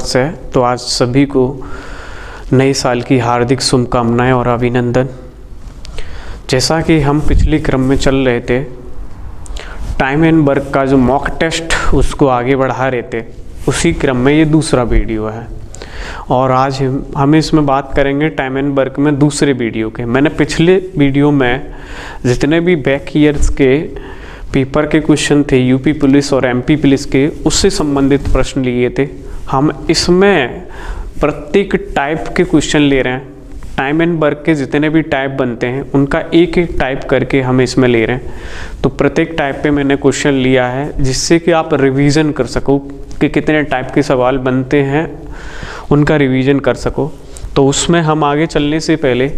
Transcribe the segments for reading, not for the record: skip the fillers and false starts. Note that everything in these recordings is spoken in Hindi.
वर्ष है, तो आज सभी को नए साल की हार्दिक शुभकामनाएं और अभिनंदन। जैसा कि हम पिछले क्रम में चल रहे थे, टाइम एंड वर्क का जो मॉक टेस्ट उसको आगे बढ़ा रहे थे, उसी क्रम में ये दूसरा वीडियो है और आज हम इसमें बात करेंगे टाइम एंड वर्क में दूसरे वीडियो के। मैंने पिछले वीडियो में जितने भी बैक ईयर्स के पेपर के क्वेश्चन थे यूपी पुलिस और एमपी पुलिस के, उससे संबंधित प्रश्न लिए थे। हम इसमें प्रत्येक टाइप के क्वेश्चन ले रहे हैं। टाइम एंड वर्क के जितने भी टाइप बनते हैं उनका एक एक टाइप करके हम इसमें ले रहे हैं। तो प्रत्येक टाइप पे मैंने क्वेश्चन लिया है जिससे कि आप रिवीजन कर सको कि कितने टाइप के सवाल बनते हैं, उनका रिवीजन कर सको। तो उसमें हम आगे चलने से पहले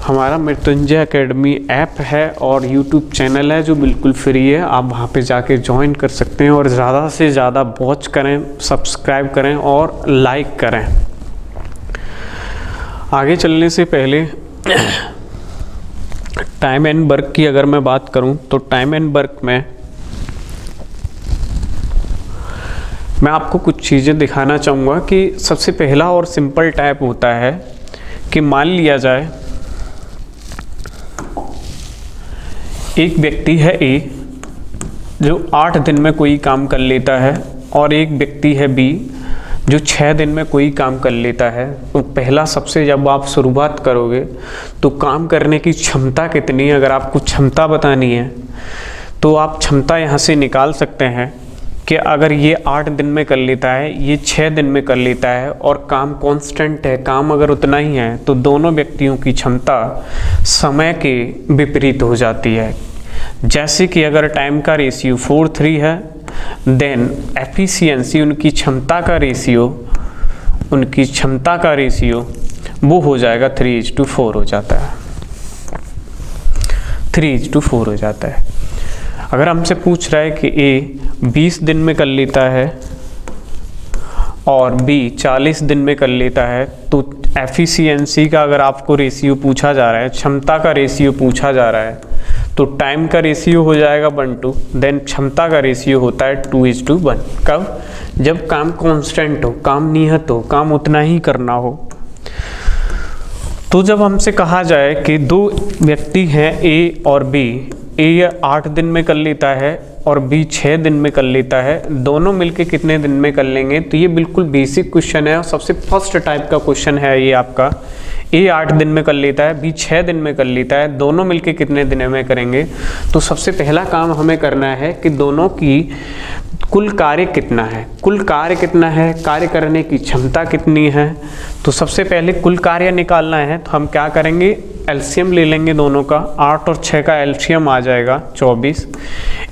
हमारा मृत्युंजय एकेडमी ऐप है और यूट्यूब चैनल है जो बिल्कुल फ्री है, आप वहाँ पे जाके ज्वाइन कर सकते हैं और ज़्यादा से ज़्यादा वॉच करें, सब्सक्राइब करें और लाइक करें। आगे चलने से पहले टाइम एंड वर्क की अगर मैं बात करूं तो टाइम एंड वर्क में मैं आपको कुछ चीज़ें दिखाना चाहूँगा कि सबसे पहला और सिंपल टाइप होता है कि मान लिया जाए एक व्यक्ति है ए जो 8 दिन में कोई काम कर लेता है और एक व्यक्ति है बी जो 6 दिन में कोई काम कर लेता है। तो पहला सबसे जब आप शुरुआत करोगे तो काम करने की क्षमता कितनी है, अगर आपको क्षमता बतानी है तो आप क्षमता यहाँ से निकाल सकते हैं कि अगर ये 8 दिन में कर लेता है, ये 6 दिन में कर लेता है और काम कांस्टेंट है, काम अगर उतना ही है, तो दोनों व्यक्तियों की क्षमता समय के विपरीत हो जाती है। जैसे कि अगर टाइम का रेशियो 4:3 है, देन एफिशिएंसी उनकी क्षमता का रेशियो वो हो जाएगा 3:4 हो जाता है। 3:4 हो जाता है। अगर हमसे पूछ रहा है कि ए 20 दिन में कर लेता है और बी 40 दिन में कर लेता है, तो एफिशिएंसी का अगर आपको रेशियो पूछा जा रहा है, क्षमता का रेशियो पूछा जा रहा है, तो टाइम का रेशियो हो जाएगा 1:2, देन क्षमता का रेशियो होता है 2:1। कब? जब काम कांस्टेंट हो, काम नियत हो, काम उतना ही करना हो। तो जब हमसे कहा जाए कि दो व्यक्ति हैं ए और बी, ए 8 दिन में कर लेता है और बी 6 दिन में कर लेता है, दोनों मिलके कितने दिन में कर लेंगे, तो ये बिल्कुल बेसिक क्वेश्चन है और सबसे फर्स्ट टाइप का क्वेश्चन है ये आपका। ए 8 दिन में कर लेता है, बी 6 दिन में कर लेता है, दोनों मिलके कितने दिन में करेंगे। तो सबसे पहला काम हमें करना है कि दोनों की कुल कार्य कितना है, कुल कार्य कितना है, कार्य करने की क्षमता कितनी है। तो सबसे पहले कुल कार्य निकालना है, तो हम क्या करेंगे, एलसीएम ले लेंगे दोनों का। 8 और 6 का एलसीएम आ जाएगा 24।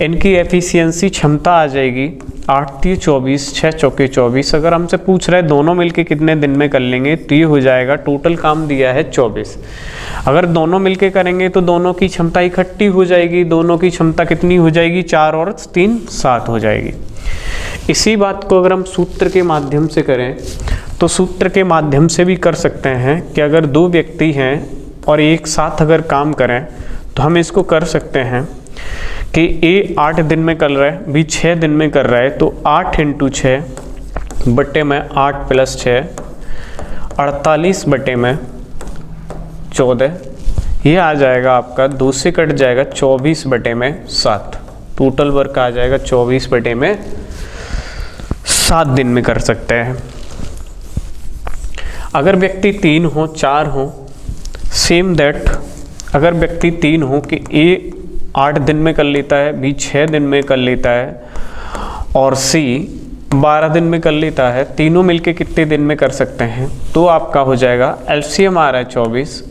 इनकी एफिशिएंसी क्षमता आ जाएगी 8 3 24, 6 चौके 24। अगर हमसे पूछ रहे हैं दोनों मिलके कितने दिन में कर लेंगे, तो ये हो जाएगा, टोटल काम दिया है 24। अगर दोनों मिलके करेंगे तो दोनों की क्षमता इकट्ठी हो जाएगी, दोनों की क्षमता कितनी हो जाएगी, 4 और 3 7 हो जाएगी। इसी बात को अगर हम सूत्र के माध्यम से करें तो सूत्र के माध्यम से भी कर सकते हैं कि अगर दो व्यक्ति हैं और एक साथ अगर काम करें तो हम इसको कर सकते हैं कि ए 8 दिन में कर रहा है, बी 6 दिन में कर रहा है, तो 8 × 6 बटे में 8 + 6 48 बटे में 14, ये आ जाएगा आपका 2 से कट जाएगा 24 बटे में 7। टोटल वर्क आ जाएगा 24 बटे में 7 दिन में कर सकते हैं। अगर व्यक्ति 3 हो 4 हो, सेम दैट अगर व्यक्ति 3 हो कि ए 8 दिन में कर लेता है, बी 6 दिन में कर लेता है और सी 12 दिन में कर लेता है, तीनों मिलके कितने दिन में कर सकते हैं, तो आपका हो जाएगा एलसीएम आ रहा है 24,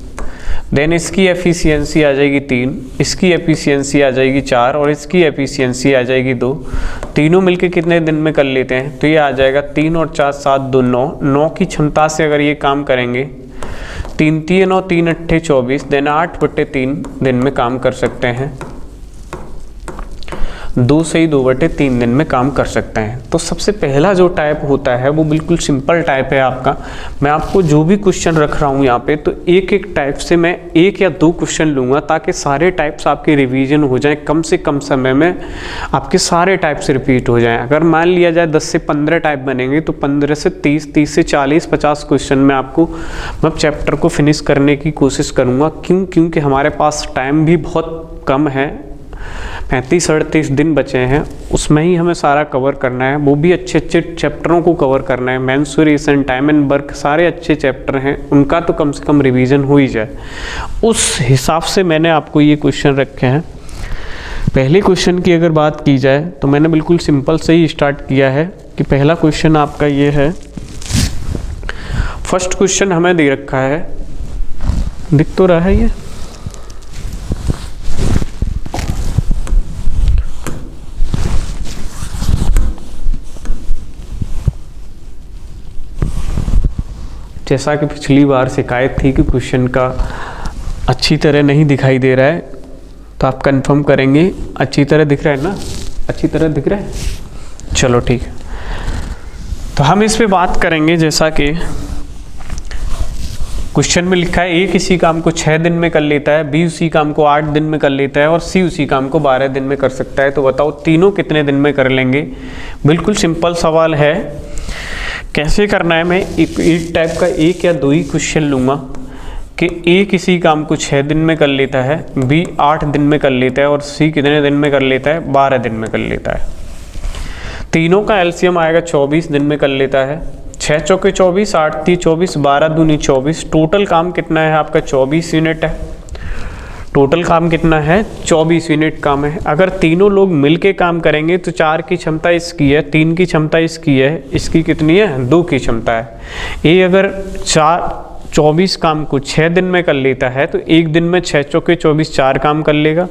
देन इसकी एफिशिएंसी आ जाएगी 3, इसकी एफिशिएंसी आ जाएगी 4 और इसकी एफिशिएंसी आ जाएगी 2। तीनों मिलके कितने दिन में कर लेते हैं, तो ये आ जाएगा 3 और 4 7 2 9। 9 की क्षमता से अगर ये काम करेंगे, 3 3 9 3 8 24, देन 8 बटे 3 दिन में काम कर सकते हैं। 2 से ही 2/3 दिन में काम कर सकते हैं। तो सबसे पहला जो टाइप होता है वो बिल्कुल सिंपल टाइप है आपका। मैं आपको जो भी क्वेश्चन रख रहा हूँ यहाँ पे, तो एक एक टाइप से मैं 1 या 2 क्वेश्चन लूँगा ताकि सारे टाइप्स आपके रिवीजन हो जाएं, कम से कम समय में आपके सारे टाइप्स रिपीट हो जाएं। अगर मान लिया जाए 10 से 15 टाइप बनेंगे तो 15 से 30, 30 से 40, 50 क्वेश्चन में आपको मैं चैप्टर को फिनिश करने की कोशिश करूँगा। क्योंकि हमारे पास टाइम भी बहुत कम है, 35-38 दिन बचे हैं, उसमें ही हमें सारा कवर करना है, वो भी अच्छे अच्छे चैप्टरों को कवर करना है। मेंसुरेशन, टाइम एंड वर्क, सारे अच्छे चैप्टर हैं, उनका तो कम से कम रिवीजन हो ही जाए। उस हिसाब से मैंने आपको ये क्वेश्चन रखे हैं। पहले क्वेश्चन की अगर बात की जाए तो मैंने बिल्कुल सिंपल से ही स्टार्ट किया है कि पहला क्वेश्चन आपका ये है। फर्स्ट क्वेश्चन हमें दे रखा है, दिख तो रहा है ये, जैसा कि पिछली बार शिकायत थी कि क्वेश्चन का अच्छी तरह नहीं दिखाई दे रहा है, तो आप कंफर्म करेंगे अच्छी तरह दिख रहा है ना, अच्छी तरह दिख रहा है, चलो ठीक है। तो हम इस पे बात करेंगे, जैसा कि क्वेश्चन में लिखा है, ए किसी काम को 6 दिन में कर लेता है, बी उसी काम को 8 दिन में कर लेता है और सी उसी काम को 12 दिन में कर सकता है। तो बताओ तीनों कितने दिन में कर लेंगे। बिल्कुल सिंपल सवाल है, कैसे करना है। मैं एक टाइप का 1 या 2 ही क्वेश्चन लूँगा कि ए किसी काम को 6 दिन में कर लेता है, बी 8 दिन में कर लेता है और सी कितने दिन में कर लेता है, 12 दिन में कर लेता है। तीनों का एलसीएम आएगा 24 दिन में कर लेता है। 6 चौके 24, 8 × 24, 12 दूनी 24। टोटल काम कितना है आपका, 24 यूनिट है। टोटल काम कितना है, 24 यूनिट काम है। अगर तीनों लोग मिलके काम करेंगे तो 4 की क्षमता इसकी है, 3 की क्षमता इसकी है, इसकी कितनी है, 2 की क्षमता है। ये अगर 24 काम को 6 दिन में कर लेता है तो एक दिन में 6 चौके 24 4 काम कर लेगा।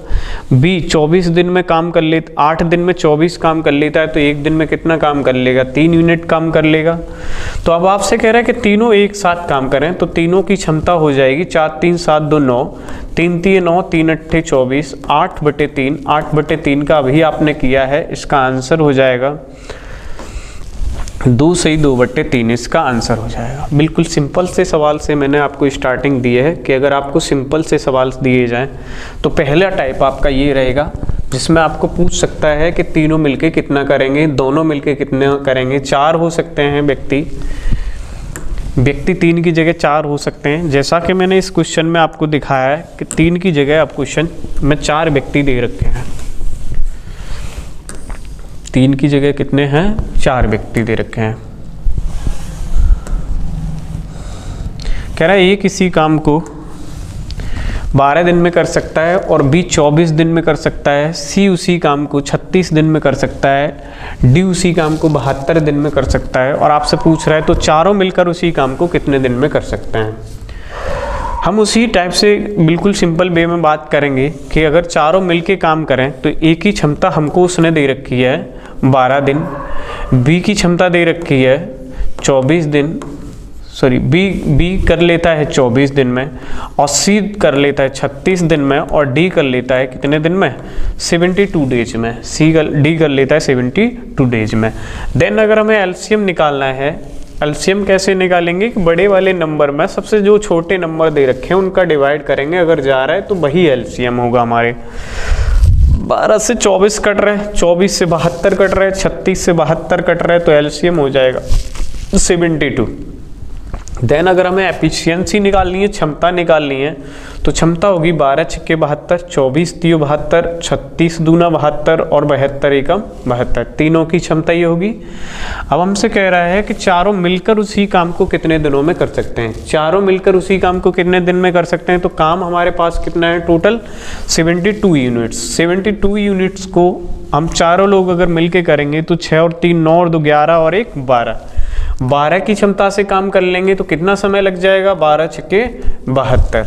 बी 24 दिन में काम कर लेता, 8 दिन में 24 काम कर लेता है तो एक दिन में कितना काम कर लेगा, 3 यूनिट काम कर लेगा। तो अब आपसे कह रहा है कि तीनों एक साथ काम करें, तो तीनों की क्षमता हो जाएगी 4 3 7 2 9, 3 3 9, 3 8 24, 8/3। 8/3 का अभी आपने किया है, इसका आंसर हो जाएगा 2 से ही 2/3, इसका आंसर हो जाएगा। बिल्कुल सिंपल से सवाल से मैंने आपको स्टार्टिंग दी है कि अगर आपको सिंपल से सवाल दिए जाएं तो पहला टाइप आपका ये रहेगा जिसमें आपको पूछ सकता है कि तीनों मिलके कितना करेंगे, दोनों मिलके कितने करेंगे। 4 हो सकते हैं व्यक्ति 3 की जगह 4 हो सकते हैं। जैसा कि मैंने इस क्वेश्चन में आपको दिखाया है कि 3 की जगह आप क्वेश्चन में 4 व्यक्ति दे रखे हैं। 3 की जगह कितने हैं, 4 व्यक्ति दे रखे हैं। कह रहा है ए किसी काम को 12 दिन में कर सकता है और बी 24 दिन में कर सकता है, सी उसी काम को 36 दिन में कर सकता है, डी उसी काम को 72 दिन में कर सकता है। और आपसे पूछ रहा है तो चारों मिलकर उसी काम को कितने दिन में कर सकते हैं। हम उसी टाइप से बिल्कुल सिंपल वे में बात करेंगे कि अगर चारों मिलके काम करें तो ए की क्षमता हमको उसने दे रखी है 12 दिन, बी की क्षमता दे रखी है 24 दिन, सॉरी बी कर लेता है 24 दिन में और सी कर लेता है 36 दिन में और डी कर लेता है कितने दिन में, 72 डेज में। डी कर लेता है 72 डेज में। देन अगर हमें एलसीएम निकालना है, एलसीएम कैसे निकालेंगे कि बड़े वाले नंबर में सबसे जो छोटे नंबर दे रखे हैं उनका डिवाइड करेंगे, अगर जा रहा है तो वही एलसीएम होगा हमारे। 12 से 24 कट रहे हैं, 24 से 72 कट रहे हैं, 36 से 72 कट रहे हैं, तो एलसीएम हो जाएगा 72। देन अगर हमें एफिशिएंसी निकालनी है, क्षमता निकालनी है, तो क्षमता होगी 12 × 72, 24 × 72, 36 दूना 72 और 72 एकम 72, तीनों की क्षमता ये होगी। अब हमसे कह रहा है कि चारों मिलकर उसी काम को कितने दिनों में कर सकते हैं। चारों मिलकर उसी काम को कितने दिन में कर सकते हैं, तो काम हमारे पास कितना है टोटल 72 यूनिट्स। 72 यूनिट्स को हम चारों लोग अगर मिलके करेंगे तो 6 और 3 9 और 2 11 और 1 12, 12 की क्षमता से काम कर लेंगे तो कितना समय लग जाएगा, 12 × 72,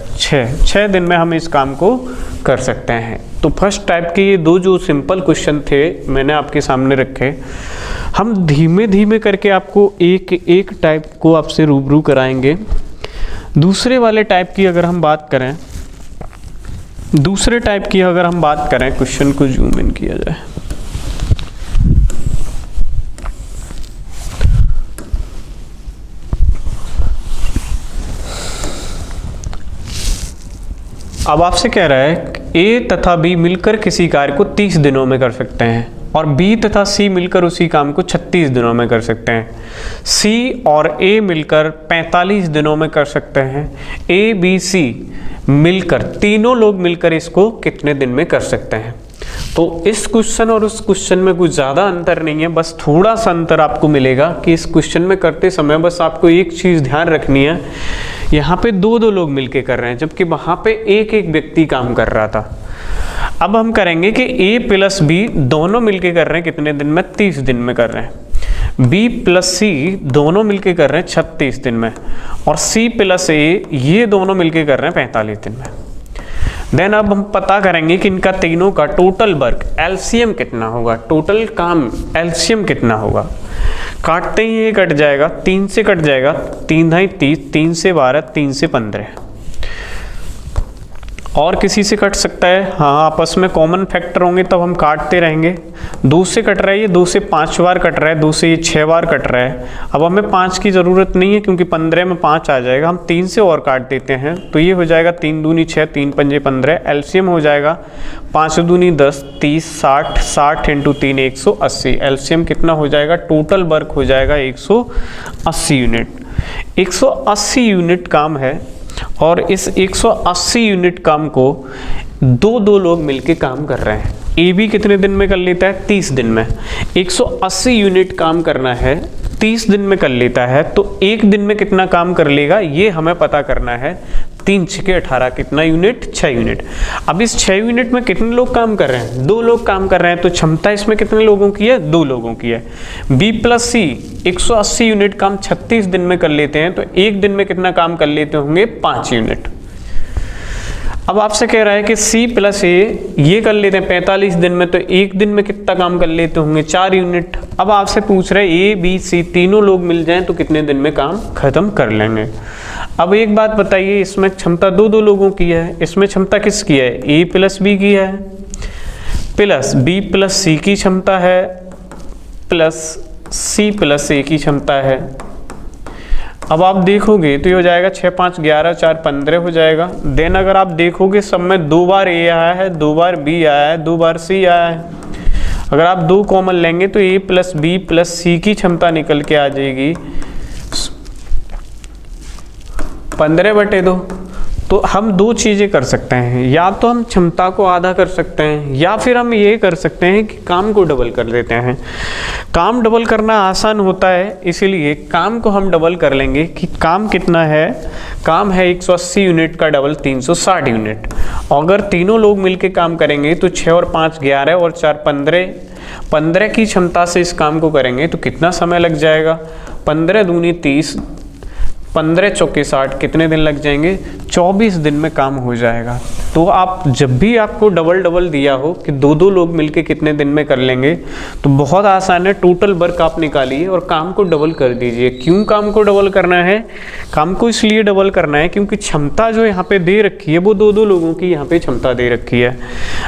6 दिन में हम इस काम को कर सकते हैं। तो फर्स्ट टाइप के ये 2 जो सिंपल क्वेश्चन थे मैंने आपके सामने रखे। हम धीमे धीमे करके आपको एक टाइप को आपसे रूबरू कराएंगे। दूसरे वाले टाइप की अगर हम बात करें, क्वेश्चन को जूम इन किया जाए, अब आपसे कह रहा है ए तथा बी मिलकर किसी कार्य को 30 दिनों में कर सकते हैं और बी तथा सी मिलकर उसी काम को 36 दिनों में कर सकते हैं। सी और ए मिलकर 45 दिनों में कर सकते हैं। ए बी सी मिलकर, तीनों लोग मिलकर इसको कितने दिन में कर सकते हैं। तो इस क्वेश्चन और उस क्वेश्चन में कुछ ज़्यादा अंतर नहीं है, बस थोड़ा सा अंतर आपको मिलेगा कि इस क्वेश्चन में करते समय बस आपको एक चीज़ ध्यान रखनी है, यहाँ पे दो लोग मिलके कर रहे हैं जबकि वहाँ पे एक व्यक्ति काम कर रहा था। अब हम करेंगे कि ए प्लस बी दोनों मिलके कर रहे हैं कितने दिन में, 30 दिन में कर रहे हैं। बी प्लस सी दोनों मिलके कर रहे हैं 36 दिन में और सी प्लस ए ये दोनों मिलके कर रहे हैं 45 दिन में। देन अब हम पता करेंगे कि इनका तीनों का टोटल वर्क एलसीएम कितना होगा, टोटल काम एलसीएम कितना होगा। काटते ही ये कट जाएगा, 3 से कट जाएगा, 3 × 30, 3 से 12, 3 से 15 और किसी से कट सकता है। हाँ, आपस में कॉमन फैक्टर होंगे तब हम काटते रहेंगे। 2 से कट रहा है, ये 2 से 5 बार कट रहा है, 2 से ये 6 बार कट रहा है। अब हमें 5 की ज़रूरत नहीं है क्योंकि 15 में 5 आ जाएगा, हम 3 से और काट देते हैं तो ये हो जाएगा 3 दूनी 6, 3 पंजे 15, एलसीएम हो जाएगा 5 दूनी 10, 30, 60, 60 × 3 180। एलसीएम कितना हो जाएगा, टोटल वर्क हो जाएगा 180 यूनिट। 180 यूनिट काम है और इस 180 यूनिट काम को दो लोग मिलके काम कर रहे हैं। ए बी कितने दिन में कर लेता है, 30 दिन में। 180 यूनिट काम करना है, 30 दिन में कर लेता है तो एक दिन में कितना काम कर लेगा ये हमें पता करना है। 3 × 6 = 18, कितना यूनिट, 6 यूनिट। अब इस 6 यूनिट में कितने लोग काम कर रहे हैं, 2 लोग काम कर रहे हैं तो क्षमता इसमें कितने लोगों की है, 2 लोगों की है। बी प्लस सी 180 यूनिट काम 36 दिन में कर लेते हैं तो एक दिन में कितना काम कर लेते होंगे, 5 यूनिट। अब आपसे कह रहा है कि सी प्लस ए ये कर लेते हैं 45 दिन में तो एक दिन में कितना काम कर लेते होंगे, 4 यूनिट। अब आपसे पूछ रहे हैं ए बी सी तीनों लोग मिल जाएं तो कितने दिन में काम खत्म कर लेंगे। अब एक बात बताइए, इसमें क्षमता दो लोगों की है, इसमें क्षमता किसकी है, ए प्लस बी की है, प्लस बी प्लस सी की क्षमता है, प्लस सी प्लस ए की क्षमता है। अब आप देखोगे तो ये हो जाएगा 6 × 5 = 11, 4 × 15 हो जाएगा। देन अगर आप देखोगे सब में 2 बार ए आया है, 2 बार बी आया है, 2 बार सी आया है। अगर आप 2 कॉमन लेंगे तो ए प्लस बी प्लस सी की क्षमता निकल के आ जाएगी 15/2। तो हम 2 चीज़ें कर सकते हैं, या तो हम क्षमता को आधा कर सकते हैं या फिर हम ये कर सकते हैं कि काम को डबल कर देते हैं। काम डबल करना आसान होता है इसीलिए काम को हम डबल कर लेंगे कि काम कितना है, काम है 180 यूनिट का डबल 360 यूनिट। अगर तीनों लोग मिलके काम करेंगे तो 6 और 5 = 11 और 4 15, 15 की क्षमता से इस काम को करेंगे तो कितना समय लग जाएगा, 15 दूनी 30, 15 चौके 60, कितने दिन लग जाएंगे, 24 दिन में काम हो जाएगा। तो आप जब भी आपको डबल दिया हो कि 2 लोग मिलके कितने दिन में कर लेंगे तो बहुत आसान है, टोटल वर्क आप निकालिए और काम को डबल कर दीजिए। क्यों काम को डबल करना है, काम को इसलिए डबल करना है क्योंकि क्षमता जो यहाँ पे दे रखी है वो 2 लोगों की यहाँ पे क्षमता दे रखी है।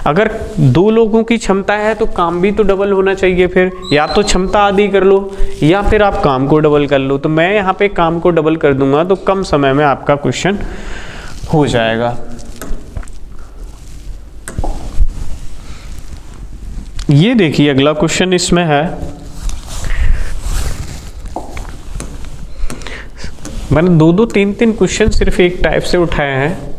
अगर 2 लोगों की क्षमता है तो काम भी तो डबल होना चाहिए, फिर या तो क्षमता आधी कर लो या फिर आप काम को डबल कर लो। तो मैं यहाँ पे काम को डबल कर दूंगा तो कम समय में आपका क्वेश्चन हो जाएगा। ये देखिए अगला क्वेश्चन इसमें है, मैंने 2 3 क्वेश्चन सिर्फ एक टाइप से उठाए हैं।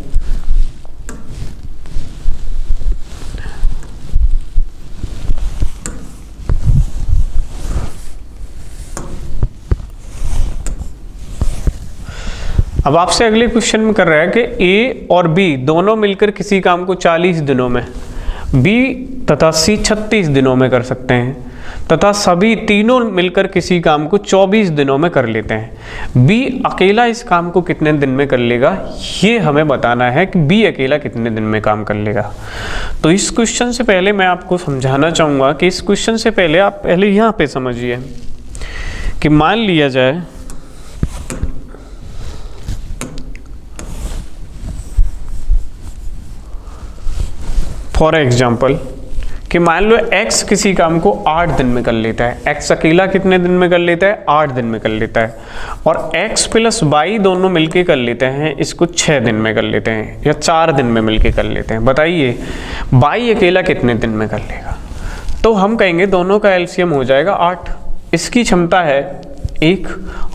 अब आपसे अगले क्वेश्चन में कर रहा है कि ए और बी दोनों मिलकर किसी काम को 40 दिनों में, बी तथा सी 36 दिनों में कर सकते हैं तथा सभी तीनों मिलकर किसी काम को 24 दिनों में कर लेते हैं। बी अकेला इस काम को कितने दिन में कर लेगा, ये हमें बताना है कि बी अकेला कितने दिन में काम कर लेगा। तो इस क्वेश्चन से पहले मैं आपको समझाना चाहूँगा कि इस क्वेश्चन से पहले आप पहले यहाँ पे समझिए कि मान लिया जाए फॉर एग्जाम्पल कि मान लो x किसी काम को 8 दिन में कर लेता है, x अकेला कितने दिन में कर लेता है, 8 दिन में कर लेता है, और x प्लस y दोनों मिलके कर लेते हैं, इसको 6 दिन में कर लेते हैं या 4 दिन में मिलके कर लेते हैं। बताइए y अकेला कितने दिन में कर लेगा? तो हम कहेंगे दोनों का एलसीएम हो जाएगा 8। इसकी क्षमता है 1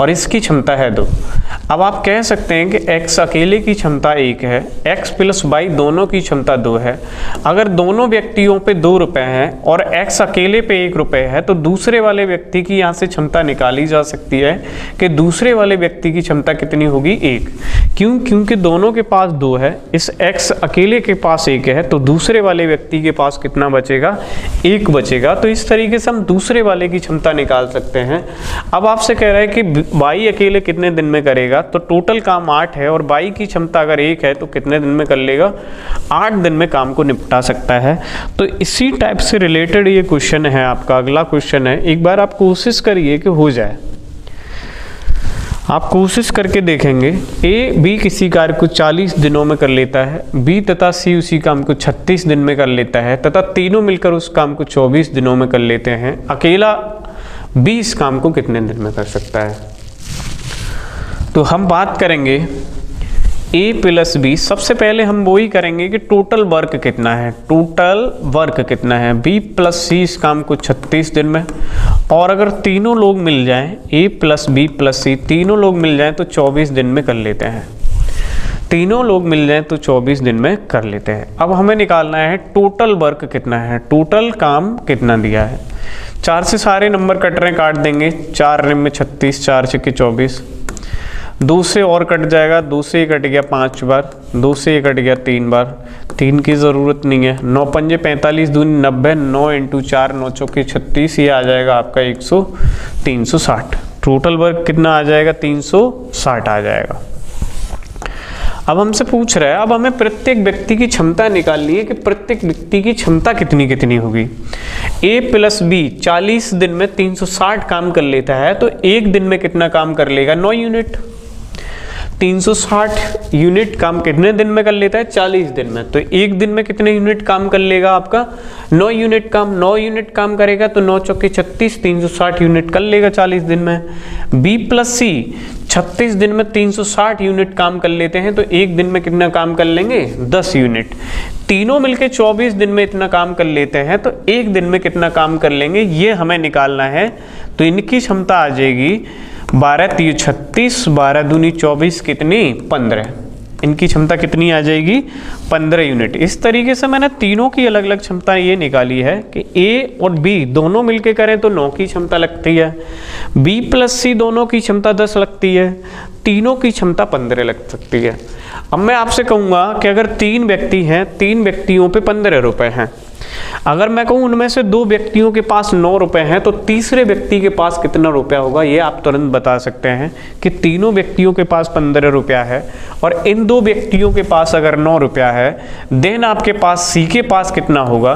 और इसकी क्षमता है 2। अब आप कह सकते हैं कि x अकेले की क्षमता 1 है, x प्लस y दोनों की क्षमता 2 है। अगर दोनों व्यक्तियों पे 2 रुपए हैं और x अकेले पे 1 रुपए है, तो दूसरे वाले व्यक्ति की यहाँ से क्षमता निकाली जा सकती है कि दूसरे वाले व्यक्ति की क्षमता कितनी होगी, 1। क्यों? क्योंकि दोनों के पास 2 है, इस x अकेले के पास 1 है, तो दूसरे वाले व्यक्ति के पास कितना बचेगा, 1 बचेगा। तो इस तरीके से हम दूसरे वाले की क्षमता निकाल सकते हैं। अब आपसे कह रहा है कि y अकेले कितने दिन में करेगा, तो टोटल काम 8 है और y की क्षमता अगर 1 है तो कितने दिन में कर लेगा, 8 दिन में काम को निपटा सकता है। तो इसी टाइप से रिलेटेड ये क्वेश्चन है आपका, अगला क्वेश्चन है। एक बार आप कोशिश करिए कि हो जाए, आप कोशिश करके देखेंगे। A B किसी कार्य को 40 दिनों में कर लेता है, B तथा C उसी काम को 36 दिन में कर लेता है तथा तीनों मिलकर उस काम को 24 दिनों में कर लेते हैं। अकेला B इस काम को कितने दिन में कर सकता है? तो हम बात करेंगे A प्लस B। सबसे पहले हम वही करेंगे कि टोटल वर्क कितना है, टोटल वर्क कितना है। B प्लस C इस काम को 36 दिन में, और अगर तीनों लोग मिल जाएं, A plus B plus C तीनों लोग मिल जाएं तो 24 दिन में कर लेते हैं। तीनों लोग मिल जाएं तो 24 दिन में कर लेते हैं। अब हमें निकालना है टोटल वर्क कितना है, टोटल काम कितना दिया है। 4 से सारे नंबर कट रहे हैं, काट देंगे। 4 रिम में 36, 4 छक्के 24, 2 से और कट जाएगा, 2 से ये कट गया 5 बार, 2 से ये कट गया 3 बार, 3 की ज़रूरत नहीं है। 9 पंजे 45, दूनी 90, 9 इंटू 4, 9 चौके 36, ये आ जाएगा आपका 360। टोटल वर्क कितना आ जाएगा, 360 आ जाएगा। अब हमसे पूछ रहा है, अब हमें प्रत्येक व्यक्ति की क्षमता निकालनी है कि प्रत्येक व्यक्ति की क्षमता कितनी कितनी होगी। A प्लस B 40 दिन में 360 काम कर लेता है, तो एक दिन में कितना काम कर लेगा, 9 यूनिट। 360 यूनिट काम कितने दिन में कर लेता है, 40 दिन में। तो एक दिन में कितने यूनिट काम कर लेगा आपका, 9 यूनिट काम। 9 यूनिट काम करेगा तो 9 चौके 36, 360 यूनिट कर लेगा 40 दिन में। B प्लस C 36 दिन में 360 यूनिट काम कर लेते हैं, तो एक दिन में कितना काम कर लेंगे, 10 यूनिट। तीनों मिलके 24 दिन में इतना काम कर लेते हैं, तो एक दिन में कितना काम कर लेंगे, ये हमें निकालना है। तो इनकी क्षमता आ जाएगी 12 3 36, 12 दूनी 24, कितनी, 15। इनकी क्षमता कितनी आ जाएगी, 15 यूनिट। इस तरीके से मैंने तीनों की अलग अलग क्षमता ये निकाली है कि A और B दोनों मिलके करें तो 9 की क्षमता लगती है, B प्लस C दोनों की क्षमता 10 लगती है, तीनों की क्षमता 15 लग सकती है। अब मैं आपसे कहूँगा कि अगर 3 व्यक्ति हैं, 3 व्यक्तियों पे 15 रुपए हैं। अगर मैं कहूँ उनमें से 2 व्यक्तियों के पास 9 रुपए हैं, तो तीसरे व्यक्ति के पास कितना रुपया होगा, ये आप तुरंत बता सकते हैं कि तीनों व्यक्तियों के पास 15 रुपया है और इन 2 व्यक्तियों के पास अगर 9 रुपया है, देन आपके पास C के पास कितना होगा।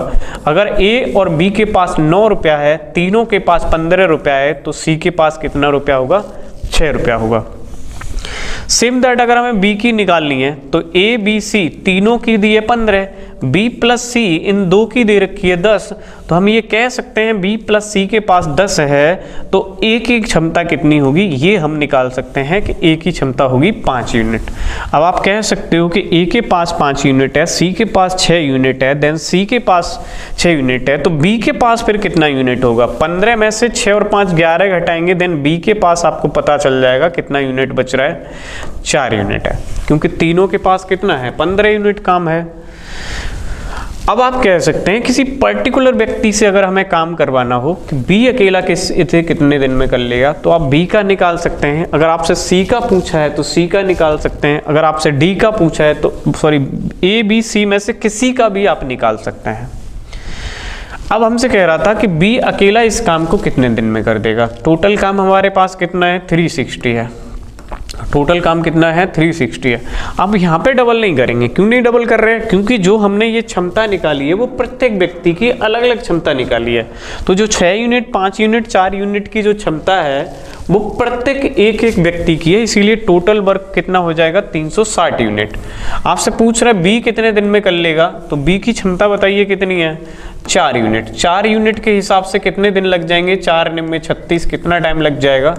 अगर A और B के पास 9 रुपया है, तीनों के पास 15 रुपया है, तो C के पास कितना रुपया होगा, 6 रुपया होगा। सेम दैट अगर हमें B की निकालनी है, तो A B C तीनों की दी है 15, B प्लस C इन 2 की दे रखी है 10, तो हम ये कह सकते हैं B प्लस C के पास 10 है, तो A की क्षमता कितनी होगी, ये हम निकाल सकते हैं कि A की क्षमता होगी 5 यूनिट। अब आप कह सकते हो कि A के पास 5 यूनिट है, C के पास 6 यूनिट है, देन C के पास 6 यूनिट है, तो B के पास फिर कितना यूनिट होगा। 15 में से 6 और 5 11 घटाएंगे, देन B के पास आपको पता चल जाएगा कितना यूनिट बच रहा है, 4 यूनिट है, क्योंकि तीनों के पास कितना है, 15 यूनिट काम है। अब आप कह सकते हैं किसी पर्टिकुलर व्यक्ति से अगर हमें काम करवाना हो कि B अकेला इसे कितने दिन में कर लेगा, तो आप B का निकाल सकते हैं। अगर आपसे C का पूछा है तो C का निकाल सकते हैं। अगर आपसे D का पूछा है तो A B C में से किसी का भी आप निकाल सकते हैं। अब हमसे कह रहा था कि B अकेला इस काम को कितने दिन में कर देगा। टोटल काम हमारे पास कितना है, 360 है। टोटल काम कितना है 360 है। अब यहाँ पे डबल नहीं करेंगे, क्यों नहीं डबल कर रहे हैं, क्योंकि जो हमने ये क्षमता निकाली है वो प्रत्येक व्यक्ति की अलग अलग क्षमता निकाली है। तो जो 6 यूनिट 5 यूनिट 4 यूनिट की जो क्षमता है वो प्रत्येक एक एक व्यक्ति की है, इसीलिए टोटल वर्क कितना हो जाएगा 360 यूनिट। आपसे पूछ रहा है बी कितने दिन में कर लेगा, तो बी की क्षमता बताइए कितनी है 4 यूनिट। 4 यूनिट के हिसाब से कितने दिन लग जाएंगे, 4 में 36, कितना टाइम लग जाएगा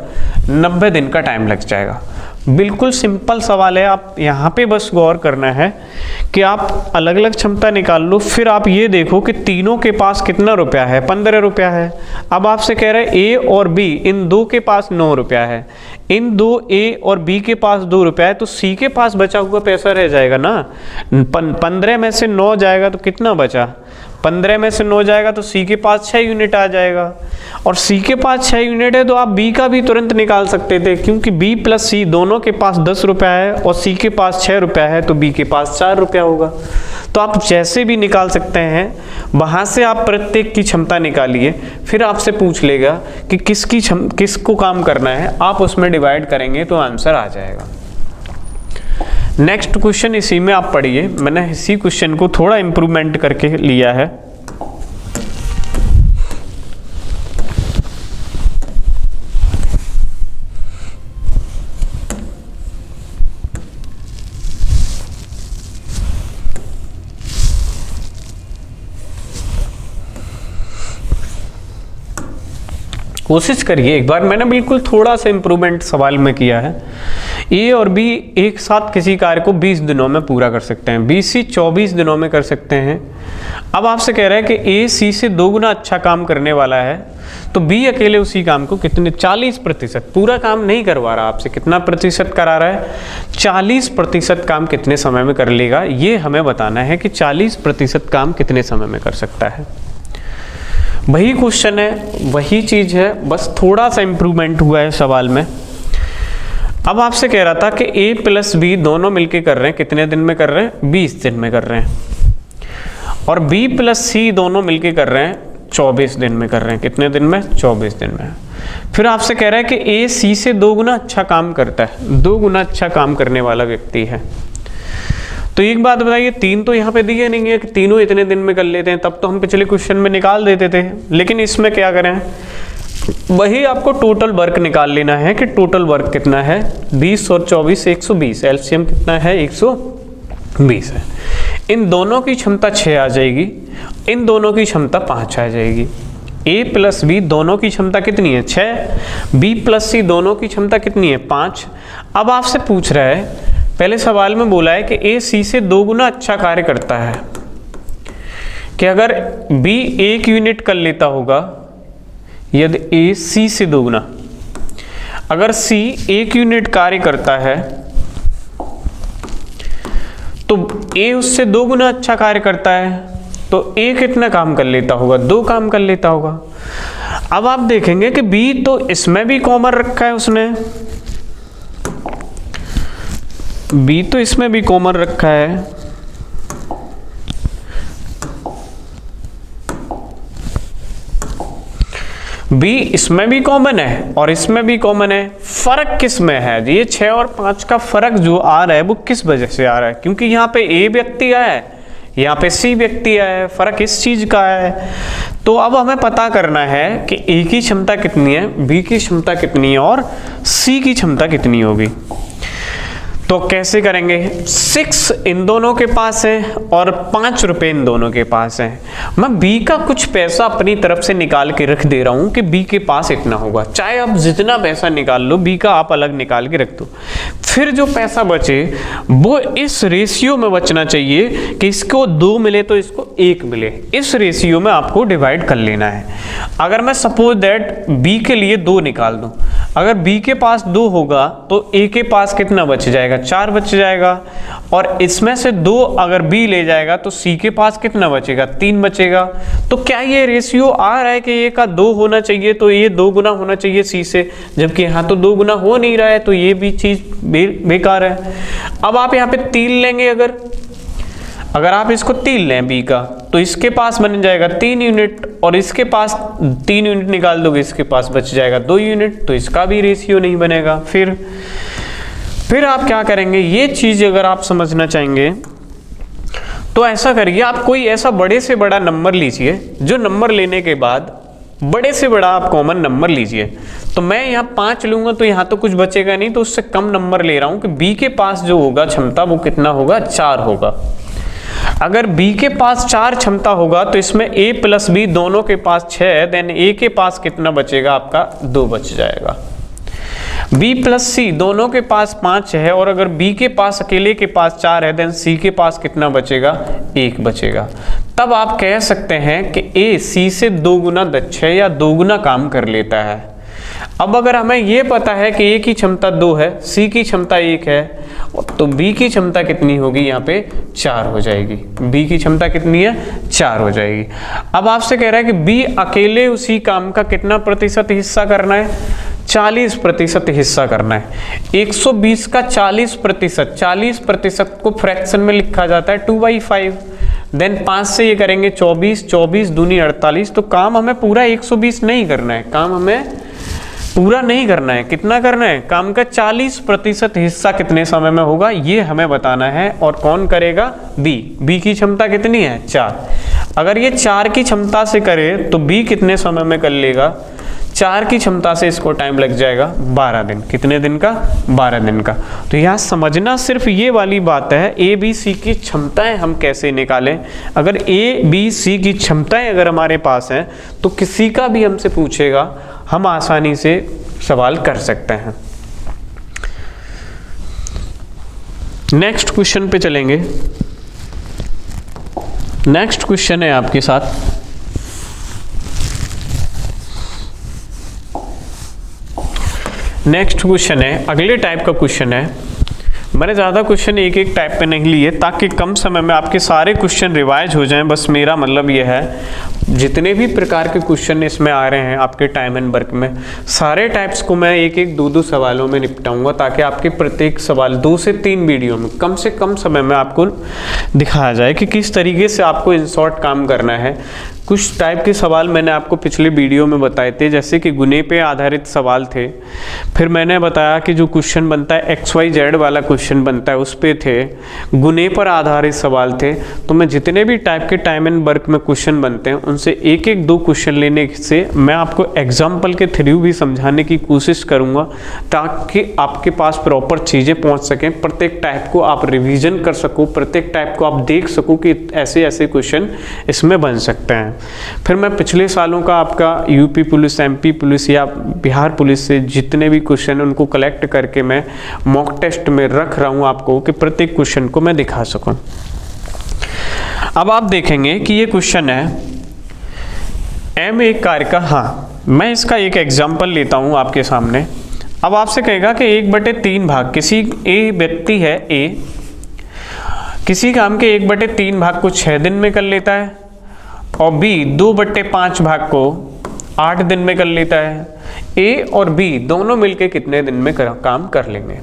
90 दिन का टाइम लग जाएगा। बिल्कुल सिंपल सवाल है, आप यहाँ पे बस गौर करना है कि आप अलग अलग क्षमता निकाल लो, फिर आप ये देखो कि तीनों के पास कितना रुपया है 15 रुपया है। अब आपसे कह रहे हैं ए और बी इन दो के पास 9 रुपया है, इन दो ए और बी के पास 2 रुपया है, तो सी के पास बचा हुआ पैसा रह जाएगा ना। 15 में से 9 जाएगा तो कितना बचा, 15 में से 9 जाएगा तो सी के पास 6 यूनिट आ जाएगा, और सी के पास 6 यूनिट है तो आप बी का भी तुरंत निकाल सकते थे, क्योंकि बी प्लस सी दोनों के पास 10 रुपया है और सी के पास 6 रुपया है, तो बी के पास 4 रुपया होगा। तो आप जैसे भी निकाल सकते हैं, वहाँ से आप प्रत्येक की क्षमता निकालिए, फिर आपसे पूछ लेगा कि किसको काम करना है, आप उसमें डिवाइड करेंगे तो आंसर आ जाएगा। नेक्स्ट क्वेश्चन इसी में आप पढ़िए, मैंने इसी क्वेश्चन को थोड़ा इम्प्रूवमेंट करके लिया है। कोशिश करिए एक बार, मैंने बिल्कुल थोड़ा सा इम्प्रूवमेंट सवाल में किया है। ए और बी एक साथ किसी कार्य को 20 दिनों में पूरा कर सकते हैं, बी सी 24 दिनों में कर सकते हैं। अब आपसे कह रहा है कि ए सी से 2 गुना अच्छा काम करने वाला है, तो बी अकेले उसी काम को कितने 40%, पूरा काम नहीं करवा रहा आपसे, कितना प्रतिशत करा रहा है 40% काम कितने समय में कर लेगा, ये हमें बताना है कि 40% काम कितने समय में कर सकता है। वही क्वेश्चन है, वही चीज है, बस थोड़ा सा इम्प्रूवमेंट हुआ है सवाल में। अब आपसे कह रहा था कि ए प्लस बी दोनों मिलके कर रहे हैं, कितने दिन में कर रहे हैं 20 दिन में कर रहे हैं, और बी प्लस सी दोनों मिलके कर रहे हैं 24 दिन में कर रहे हैं, कितने दिन में 24 दिन में। फिर आपसे कह रहा है कि ए सी से 2 गुना अच्छा काम करता है, 2 गुना अच्छा काम करने वाला व्यक्ति है। तो एक बात बताइए, 3 तो यहाँ पे दिए नहीं है कि तीनों इतने दिन में कर लेते हैं, तब तो हम पिछले क्वेश्चन में निकाल देते थे, लेकिन इसमें क्या करें, वही आपको टोटल वर्क निकाल लेना है कि टोटल वर्क कितना है 20 और 24 120, एलसीएम कितना है 120 है। इन दोनों की क्षमता 6 आ जाएगी, इन दोनों की क्षमता 5 आ जाएगी। ए प्लस बी दोनों की क्षमता कितनी है 6, बी प्लस सी दोनों की क्षमता कितनी है 5। अब आपसे पूछ रहा है, पहले सवाल में बोला है कि ए सी से 2 गुना अच्छा कार्य करता है, कि अगर बी 1 यूनिट कर लेता होगा, यदि ए सी से 2 गुना, अगर सी 1 यूनिट कार्य करता है तो ए उससे 2 गुना अच्छा कार्य करता है, तो ए कितना काम कर लेता होगा 2 काम कर लेता होगा। अब आप देखेंगे कि बी तो इसमें भी कॉमन रखा है उसने, बी तो इसमें भी कॉमन रखा है, बी इसमें भी कॉमन है और इसमें भी कॉमन है। फर्क किस में है, ये 6 और 5 का फर्क जो आ रहा है वो किस वजह से आ रहा है, क्योंकि यहाँ पे ए व्यक्ति आया है, यहाँ पे सी व्यक्ति आया है, फर्क इस चीज का है। तो अब हमें पता करना है कि ए की क्षमता कितनी है, बी की क्षमता कितनी है और सी की क्षमता कितनी होगी। तो कैसे करेंगे, 6 इन दोनों के पास है और 5 रुपए इन दोनों के पास है। मैं बी का कुछ पैसा अपनी तरफ से निकाल के रख दे रहा हूं कि बी के पास इतना होगा, चाहे आप जितना पैसा निकाल लो, बी का आप अलग निकाल के रख दो। फिर जो पैसा बचे वो इस रेशियो में बचना चाहिए कि इसको 2 मिले तो इसको 1 मिले, इस रेशियो में आपको डिवाइड कर लेना है। अगर मैं सपोज दैट बी के लिए 2 निकाल दूं, अगर बी के पास 2 होगा तो ए के पास कितना बच जाएगा 4 बच जाएगा, और इसमें से 2 अगर बी ले जाएगा तो सी के पास कितना बचेगा 3 बचेगा। तो क्या ये रेशियो आ रहा है कि ए का 2 होना चाहिए तो ये 2 गुना होना चाहिए सी से, जबकि यहाँ तो 2 गुना हो नहीं रहा है, तो ये भी चीज बेकार है। अब आप यहाँ पे 3 लेंगे, अगर आप इसको 3 लें बी का, तो इसके पास बन जाएगा 3 यूनिट और इसके पास 3 यूनिट निकाल दोगे, इसके पास बच जाएगा 2 यूनिट, तो इसका भी रेशियो नहीं बनेगा। फिर फिर आप क्या करेंगे, ये चीज़ अगर आप समझना चाहेंगे तो ऐसा करिए, आप कोई ऐसा बड़े से बड़ा नंबर लीजिए, जो नंबर लेने के बाद बड़े से बड़ा आप कॉमन नंबर लीजिए। तो मैं यहाँ 5 लूंगा तो यहाँ तो कुछ बचेगा नहीं, तो उससे कम नंबर ले रहा हूँ कि बी के पास जो होगा क्षमता वो कितना होगा, 4 होगा। अगर बी के पास 4 क्षमता होगा तो इसमें ए प्लस बी दोनों के पास 6 है, देन ए के पास कितना बचेगा आपका, 2 बच जाएगा। बी प्लस सी दोनों के पास 5 है, और अगर बी के पास अकेले के पास 4 है, देन सी के पास कितना बचेगा, 1 बचेगा। तब आप कह सकते हैं कि ए सी से 2 गुना दक्ष है या 2 गुना काम कर लेता है। अब अगर हमें ये पता है कि ए की क्षमता 2 है, सी की क्षमता 1 है, तो बी की क्षमता कितनी होगी, यहाँ पे 4 हो जाएगी। बी की क्षमता कितनी है, 4 हो जाएगी। अब आपसे कह रहा है कि बी अकेले उसी काम का कितना प्रतिशत हिस्सा करना है, 40% हिस्सा करना है। 120 का 40%, 40% को फ्रैक्शन में लिखा जाता है 2/5। देन 5 से ये करेंगे 24, 24 दूनी 48। तो काम हमें पूरा 120 नहीं करना है, काम हमें पूरा नहीं करना है, कितना करना है, काम का 40% हिस्सा कितने समय में होगा ये हमें बताना है। और कौन करेगा, बी की क्षमता कितनी है, 4। अगर ये 4 की क्षमता से करे तो बी कितने समय में कर लेगा, 4 की क्षमता से इसको टाइम लग जाएगा 12 दिन। कितने दिन का, 12 दिन का। तो यहाँ समझना सिर्फ ये वाली बात है, ए बी सी की क्षमताएं हम कैसे निकालें। अगर ए बी सी की क्षमताएं अगर हमारे पास हैं तो किसी का भी हमसे पूछेगा, हम आसानी से सवाल कर सकते हैं। नेक्स्ट क्वेश्चन पे चलेंगे। नेक्स्ट क्वेश्चन है आपके साथ, नेक्स्ट क्वेश्चन है, अगले टाइप का क्वेश्चन है। मैंने ज़्यादा क्वेश्चन एक एक टाइप पे नहीं लिए ताकि कम समय में आपके सारे क्वेश्चन रिवाइज हो जाएं। बस मेरा मतलब ये है, जितने भी प्रकार के क्वेश्चन इसमें आ रहे हैं आपके टाइम एंड वर्क में, सारे टाइप्स को मैं एक एक 2-2 सवालों में निपटाऊंगा, ताकि आपके प्रत्येक सवाल 2 से 3 वीडियो में कम से कम समय में आपको दिखाया जाए कि किस तरीके से आपको इन शॉर्ट काम करना है। कुछ टाइप के सवाल मैंने आपको पिछले वीडियो में बताए थे, जैसे कि गुने पे आधारित सवाल थे। फिर मैंने बताया कि जो क्वेश्चन बनता है XYZ वाला क्वेश्चन बनता है उस पे थे, गुने पर आधारित सवाल थे। तो मैं जितने भी टाइप के टाइम एंड वर्क में क्वेश्चन बनते हैं उनसे एक एक 2 क्वेश्चन लेने से मैं आपको एग्जाम्पल के थ्रू भी समझाने की कोशिश करूँगा, ताकि आपके पास प्रॉपर चीज़ें पहुँच सकें, प्रत्येक टाइप को आप रिविज़न कर सको, प्रत्येक टाइप को आप देख सको कि ऐसे ऐसे क्वेश्चन इसमें बन सकते हैं। फिर मैं पिछले सालों का आपका यूपी पुलिस, MP पुलिस या बिहार पुलिस से जितने भी क्वेश्चन उनको कलेक्ट करके मैं मॉक टेस्ट में रख रहा हूं आपको, कि प्रत्येक क्वेश्चन को मैं दिखा सकूं। अब आप देखेंगे कि ये क्वेश्चन है M एक कार्य का, हाँ मैं इसका एक एग्जाम्पल लेता हूं आपके सामने। अब आपसे कहेगा कि 1/3 भाग, किसी ए व्यक्ति है A, किसी काम के 1/3 भाग को 6 दिन में कर लेता है, और B 2/5 भाग को 8 दिन में कर लेता है। A और B दोनों मिलके कितने दिन में काम कर लेंगे।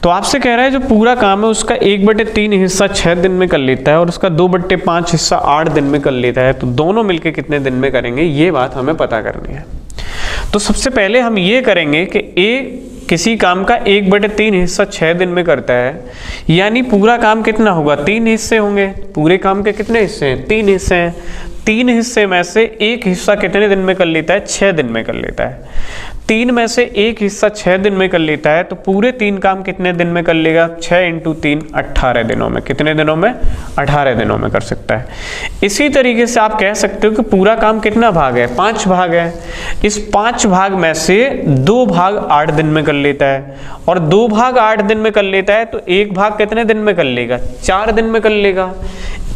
तो आपसे कह रहा है जो पूरा काम है उसका 1/3 हिस्सा 6 दिन में कर लेता है और उसका 2/5 हिस्सा 8 दिन में कर लेता है, तो दोनों मिलके कितने दिन में करेंगे, ये बात हमें पता करनी है। तो सबसे पहले हम ये करेंगे कि A किसी काम का 1/3 हिस्सा 6 दिन में करता है, यानी पूरा काम कितना होगा, 3 हिस्से होंगे। पूरे काम के कितने हिस्से हैं, 3 हिस्से हैं। 3 हिस्से में से एक हिस्सा कितने दिन में कर लेता है, 6 दिन में कर लेता है। 3 में से एक हिस्सा 6 दिन में कर लेता है, तो पूरे 3 काम कितने दिन में कर लेगा, 6 × 3 18 दिनों में। कितने दिनों में, 18 दिनों में कर सकता है। इसी तरीके से आप कह सकते हो कि पूरा काम कितना भाग है, 5 भाग है। इस 5 भाग में से 2 भाग 8 दिन में कर लेता है, और 2 भाग 8 दिन में कर लेता है, तो 1 भाग कितने दिन में कर लेगा, 4 दिन में कर लेगा।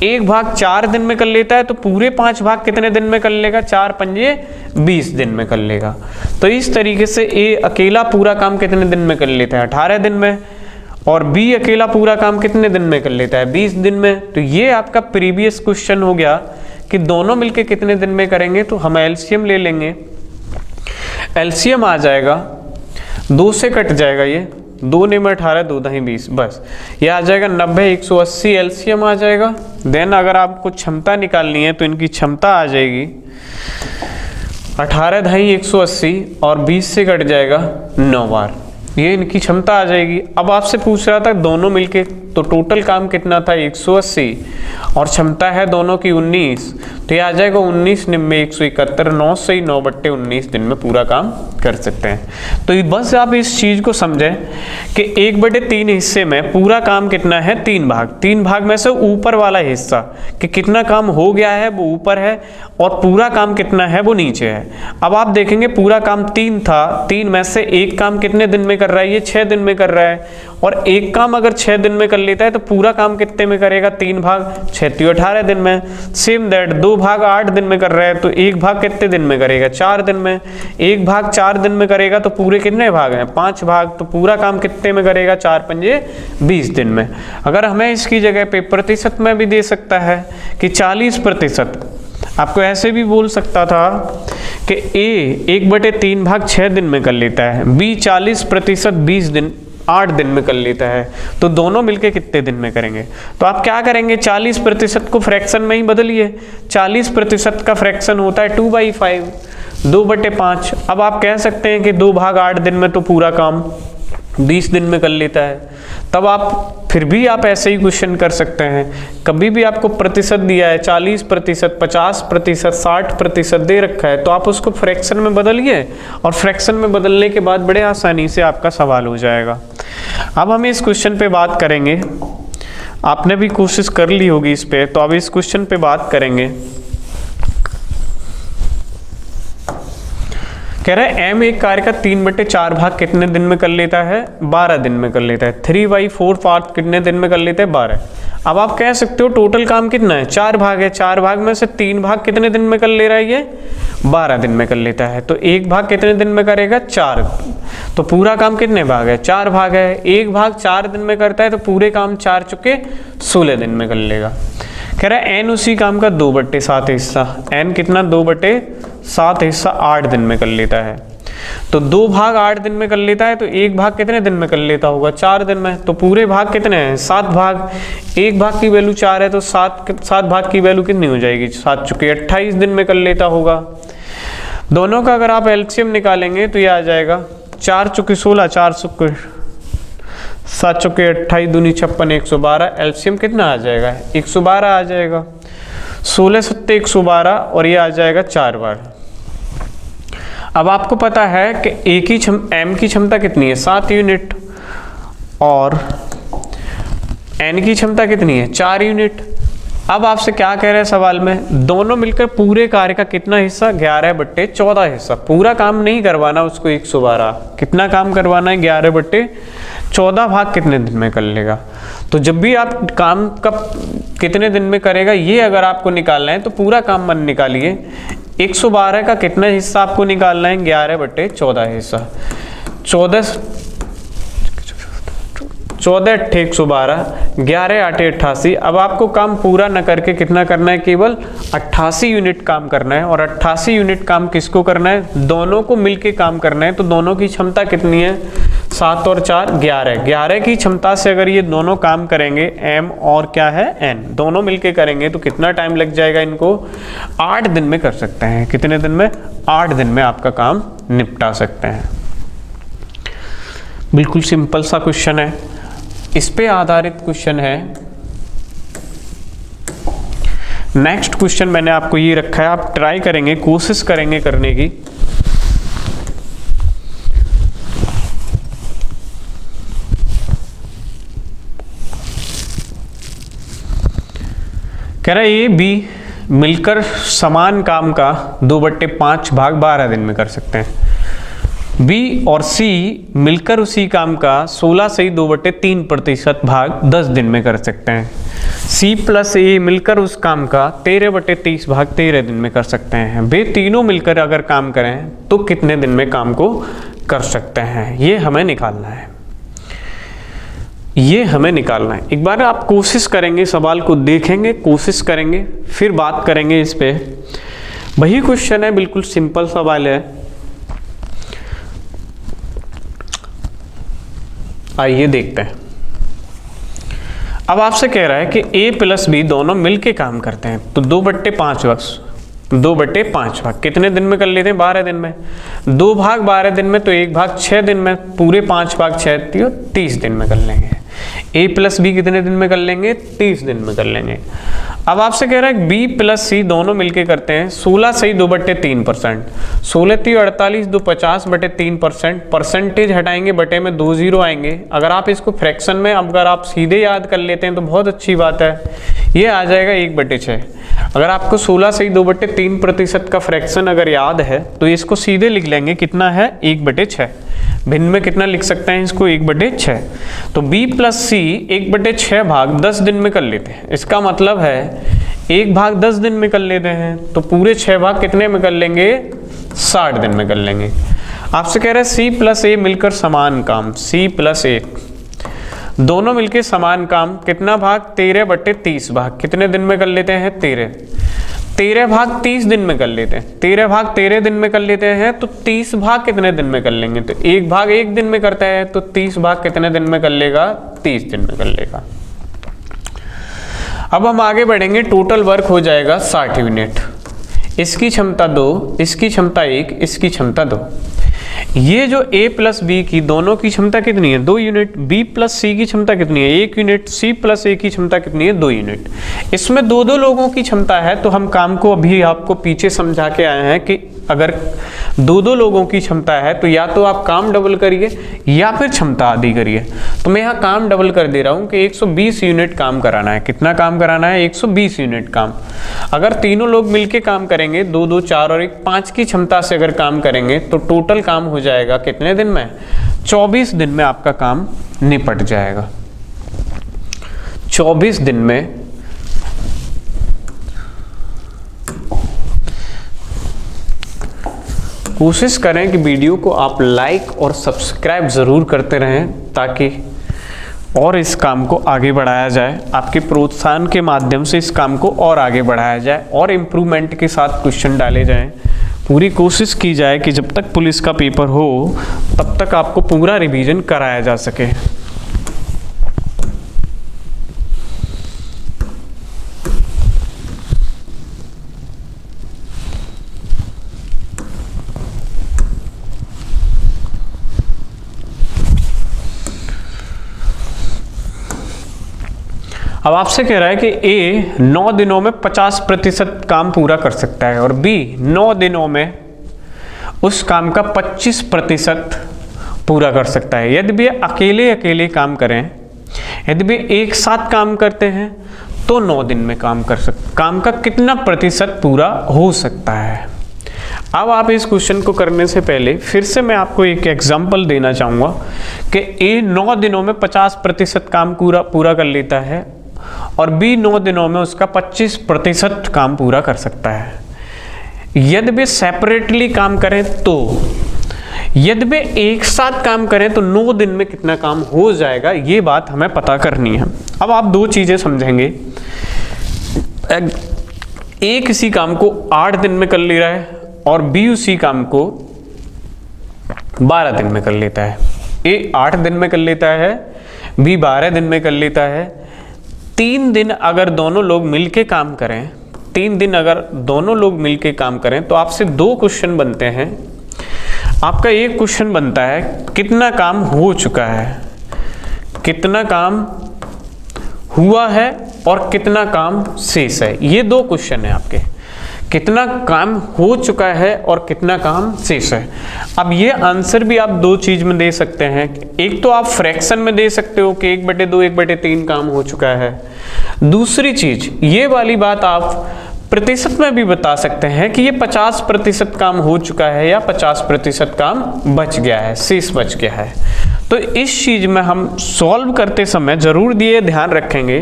1 भाग 4 दिन में कर लेता है, तो पूरे 5 भाग कितने दिन में कर लेगा, 4 पंजे 20 दिन में कर लेगा। तो इस तरीके से A अकेला पूरा काम कितने दिन में कर लेता है, 18 दिन में, और B अकेला पूरा काम कितने दिन में कर लेता है, 20 दिन में। तो ये आपका प्रीवियस क्वेश्चन हो गया कि दोनों मिलके कितने दिन में करेंगे। तो हम एलसीएम ले लेंगे, एलसीएम आ जाएगा, 2 से कट जाएगा ये, 2 9 में 18, 2 10 20, बस ये आ जाएगा 90, 180 एलसीएम आ जाएगा। देन अगर आपको क्षमता निकालनी है तो इनकी क्षमता आ जाएगी 18 10 180, और 20 से कट जाएगा 9 बार, ये इनकी क्षमता आ जाएगी। अब आपसे पूछ रहा था दोनों मिलके, तो टोटल काम कितना था 180 और क्षमता है दोनों की 19, तो ये आ जाएगा 19 निम्मे 171, 9 से ही 9/19 दिन में पूरा काम कर सकते हैं। तो बस आप इस चीज को समझें कि 1/3 हिस्से में पूरा काम कितना है 3 भाग में से ऊपर वाला हिस्सा कि कितना काम हो गया है वो ऊपर है और पूरा काम कितना है वो नीचे है। अब आप देखेंगे पूरा काम 3 था, 3 में से एक काम कितने दिन में कर रहा है, ये 6 दिन में कर रहा है, और एक काम अगर 6 दिन में कर लेता है तो पूरा काम कितने में करेगा, 3 भाग 6 तो 18 दिन में। सेम दैट 2 भाग 8 दिन में कर रहा है तो 1 भाग कितने दिन में करेगा, 4 दिन में। 1 भाग 4 दिन में करेगा तो पूरे कितने भाग हैं, 5 भाग, तो पूरा काम कितने में करेगा, 4 पंजे 20 दिन में। अगर हमें इसकी जगह पे प्रतिशत में भी दे सकता है कि 40%, आपको ऐसे भी बोल सकता था कि A 1/3 भाग 6 दिन में कर लेता है, B 40% 8 दिन में कर लेता है, तो दोनों मिलके कितने दिन में करेंगे। तो आप क्या करेंगे, 40% को फ्रैक्शन में ही बदलिए। 40% का फ्रैक्शन होता है 2/5, 2/5। अब आप कह सकते हैं कि 2 भाग 8 दिन में तो पूरा काम 20 दिन में कर लेता है। तब आप फिर भी आप ऐसे ही क्वेश्चन कर सकते हैं। कभी भी आपको प्रतिशत दिया है 40%, 50%, 60% दे रखा है, तो आप उसको फ्रैक्शन में बदलिए और फ्रैक्शन में बदलने के बाद बड़े आसानी से आपका सवाल हो जाएगा। अब हम इस क्वेश्चन पे बात करेंगे, आपने भी कोशिश कर ली होगी इस पे, तो अब इस क्वेश्चन पे बात करेंगे। कह रहा है m एक कार्य का 3/4 भाग कितने दिन में कर लेता है, 12 दिन में कर लेता है। 3/4 पार्ट कितने दिन में कर लेते हैं, 12। अब आप कह सकते हो टोटल काम कितना है, 4 भाग है, 4 भाग में से 3 भाग कितने दिन में कर ले रहा है, ये 12 दिन में कर लेता है। तो 1 भाग कितने दिन में करेगा, 4। तो पूरा काम कितने भाग है, 4 भाग है। 1 भाग 4 दिन में करता है तो पूरे काम 4 चुके 16 दिन में कर लेगा। कह रहा है n उसी काम का 2/7 हिस्सा, n कितना 2/7 हिस्सा 8 दिन में कर लेता है। तो 2 भाग 8 दिन में कर लेता है तो 1 भाग कितने दिन में कर लेता होगा, 4 दिन में। तो पूरे भाग कितने हैं, 7 भाग। 1 भाग की वैल्यू 4 है तो 7 भाग की वैल्यू कितनी हो जाएगी, 7 चुके 28 दिन में कर लेता होगा। दोनों का अगर आप एलसीएम निकालेंगे तो ये आ जाएगा 4 चुके 16, 4 चुके 7 चुके 28, दूनी 56, 112। एलसीएम कितना आ जाएगा, 112 आ जाएगा। 16 सत्ते 112 और ये आ जाएगा 4 बार। अब आपको पता है कि m की क्षमता कितनी है, 7 यूनिट, और n की क्षमता कितनी है, 4 यूनिट। अब आपसे क्या कह रहे हैं सवाल में, दोनों मिलकर पूरे कार्य का कितना हिस्सा, 11/14 हिस्सा। पूरा काम नहीं करवाना उसको 112, कितना काम करवाना है, 11/14 भाग कितने दिन में कर लेगा। तो जब भी आप काम का कितने दिन में करेगा ये अगर आपको निकालना है तो पूरा काम मन निकालिए। 112 का कितना हिस्सा आपको निकालना है, 11/14 हिस्सा। 14 8 112, 11 8 88। अब आपको काम पूरा न करके कितना करना है, केवल 88 यूनिट काम करना है। और 88 यूनिट काम किसको करना है, दोनों को मिलके काम करना है। तो दोनों की क्षमता कितनी है, 7 और 4 11। 11 की क्षमता से अगर ये दोनों काम करेंगे, m और क्या है n, दोनों मिलके करेंगे तो कितना टाइम लग जाएगा इनको, 8 दिन में कर सकते हैं। कितने दिन में, 8 दिन में आपका काम निपटा सकते हैं। बिल्कुल सिंपल सा क्वेश्चन है, इस पे आधारित क्वेश्चन है। नेक्स्ट क्वेश्चन मैंने आपको ये रखा है, आप ट्राई करेंगे, कोशिश करेंगे करने की। कह रहा है ए बी मिलकर समान काम का 2/5 भाग 12 दिन में कर सकते हैं। B और C मिलकर उसी काम का 16 से ही 2/3% भाग 10 दिन में कर सकते हैं। C प्लस A मिलकर उस काम का 13/30 भाग 13 दिन में कर सकते हैं। वे तीनों मिलकर अगर काम करें तो कितने दिन में काम को कर सकते हैं, ये हमें निकालना है। ये हमें निकालना है। एक बार आप कोशिश करेंगे, सवाल को देखेंगे, कोशिश करेंगे, फिर बात करेंगे इस पे। वही क्वेश्चन है, बिल्कुल सिंपल सवाल है। आइए देखते हैं। अब आपसे कह रहा है कि A प्लस B दोनों मिलके काम करते हैं, तो 2/5 वर्ष 2/5 भाग कितने दिन में कर लेते हैं? 12 दिन में। 2 भाग 12 दिन में तो 1 भाग 6 दिन में, पूरे 5 भाग 6 30 दिन में कर लेंगे। a प्लस बी कितने दिन में कर लेंगे? 30 दिन में कर लेंगे। अब आपसे कह रहा है b प्लस सी दोनों मिलके करते हैं 16 सही 2/3%, 16 × 48 2 50/3%, परसेंटेज हटाएंगे बटे में 2 0 आएंगे। अगर आप इसको फ्रैक्शन में अगर आप सीधे याद कर लेते हैं तो बहुत अच्छी बात है, ये आ जाएगा 1/6। अगर आपको 16 सही 2/3% का फ्रैक्शन अगर याद है तो इसको सीधे लिख लेंगे, कितना है? 1/6। भिन्न में कितना लिख सकते हैं इसको? 1/6। तो b प्लस सी 1/6 भाग 10 दिन में कर लेते हैं। इसका मतलब है 1 भाग 10 दिन में कर लेते हैं तो पूरे 6 भाग कितने में कर लेंगे? 60 दिन में कर लेंगे। आपसे कह रहे हैं c प्लस a मिलकर समान काम, c प्लस a दोनों मिलके समान काम, कितना भाग? 13/30 भाग कितने दिन में कर लेते हैं? 13 भाग 30 दिन में कर लेते हैं। 13 भाग 13 दिन में कर लेते हैं तो 30 भाग कितने दिन में कर लेंगे? तो 1 भाग 1 दिन में करता है तो 30 भाग कितने दिन में कर लेगा? 30 दिन में कर लेगा। अब हम आगे बढ़ेंगे, टोटल वर्क हो जाएगा 60 यूनिट। इसकी क्षमता 2, इसकी क्षमता 1, इसकी क्षमता 2। ये जो a प्लस बी की दोनों की क्षमता कितनी है? 2 यूनिट। b प्लस सी की क्षमता कितनी है? 1 यूनिट। c प्लस a की क्षमता कितनी है? 2 यूनिट। इसमें 2 लोगों की क्षमता है तो हम काम को अभी आपको पीछे समझा के आए हैं कि अगर 2 लोगों की क्षमता है तो या तो आप काम डबल करिए या फिर क्षमता आधी करिए। तो मैं यहाँ काम डबल कर दे रहा हूँ कि 120 यूनिट काम कराना है। कितना काम कराना है? 120 यूनिट काम। अगर तीनों लोग मिलके काम करेंगे, 2 2 4 और 1 5 की क्षमता से अगर काम करेंगे तो टोटल काम हो जाएगा कितने दिन में? 24 दिन में आपका काम निपट जाएगा। 24 दिन में कोशिश करें कि वीडियो को आप लाइक और सब्सक्राइब ज़रूर करते रहें ताकि और इस काम को आगे बढ़ाया जाए। आपके प्रोत्साहन के माध्यम से इस काम को और आगे बढ़ाया जाए और इम्प्रूवमेंट के साथ क्वेश्चन डाले जाएं। पूरी कोशिश की जाए कि जब तक पुलिस का पेपर हो तब तक आपको पूरा रिवीजन कराया जा सके। अब आपसे कह रहा है कि A 9 दिनों में 50% काम पूरा कर सकता है और B 9 दिनों में उस काम का 25% पूरा कर सकता है। यदि वे अकेले अकेले काम करें, यदि वे एक साथ काम करते हैं तो 9 दिन में काम का कितना प्रतिशत पूरा हो सकता है। अब आप इस क्वेश्चन को करने से पहले फिर से मैं आपको एक एग्जांपल देना चाहूँगा कि A 9 दिनों में 50% काम पूरा कर लेता है और B 9 दिनों में उसका 25% काम पूरा कर सकता है। यदि वे सेपरेटली काम करें तो, यदि वे एक साथ काम करें तो 9 दिन में कितना काम हो जाएगा, ये बात हमें पता करनी है। अब आप 2 चीज़ें समझेंगे। A किसी काम को 8 दिन में कर ले रहा है और B उसी काम को 12 दिन में कर लेता है। A 8 दिन में कर लेता है, B 12 दिन में कर लेता है। 3 दिन अगर दोनों लोग मिलके काम करें, 3 दिन अगर दोनों लोग मिलके काम करें तो आपसे 2 क्वेश्चन बनते हैं। आपका एक क्वेश्चन बनता है कितना काम हो चुका है, कितना काम हुआ है और कितना काम शेष है। ये 2 क्वेश्चन है आपके, कितना काम हो चुका है और कितना काम शेष है। अब ये आंसर भी आप 2 चीज में दे सकते हैं। एक तो आप फ्रैक्शन में दे सकते हो कि 1/2 1/3 काम हो चुका है। दूसरी चीज ये वाली बात आप प्रतिशत में भी बता सकते हैं कि ये 50% काम हो चुका है या 50% काम बच गया है, शेष बच गया है। तो इस चीज में हम सॉल्व करते समय जरूर ये ध्यान रखेंगे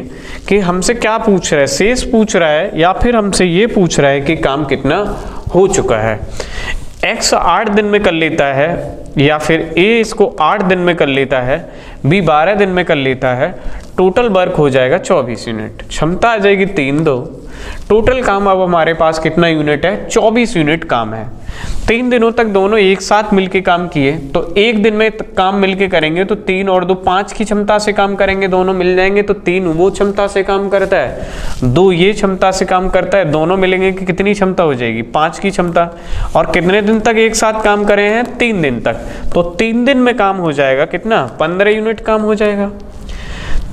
कि हमसे क्या पूछ रहा है, शेष पूछ रहा है या फिर हमसे ये पूछ रहा है कि काम कितना हो चुका है। X 8 दिन में कर लेता है या फिर A इसको 8 दिन में कर लेता है, B 12 दिन में कर लेता है। टोटल वर्क हो जाएगा 24 यूनिट, क्षमता आ जाएगी 3 2। टोटल काम अब हमारे पास कितना यूनिट है? 24 यूनिट काम है। 3 दिनों तक दोनों एक साथ मिलके काम किए, तो एक दिन में काम मिलके करेंगे तो 3 और 2 5 की क्षमता से काम करेंगे, दोनों मिल जाएंगे तो 3 वो क्षमता से काम करता है, 2 ये क्षमता से काम करता है, दोनों मिलेंगे कि कितनी क्षमता हो जाएगी 5 की क्षमता। और कितने दिन तक एक साथ काम करे हैं? 3 दिन तक। तो 3 दिन में काम हो जाएगा कितना? 15 यूनिट काम हो जाएगा।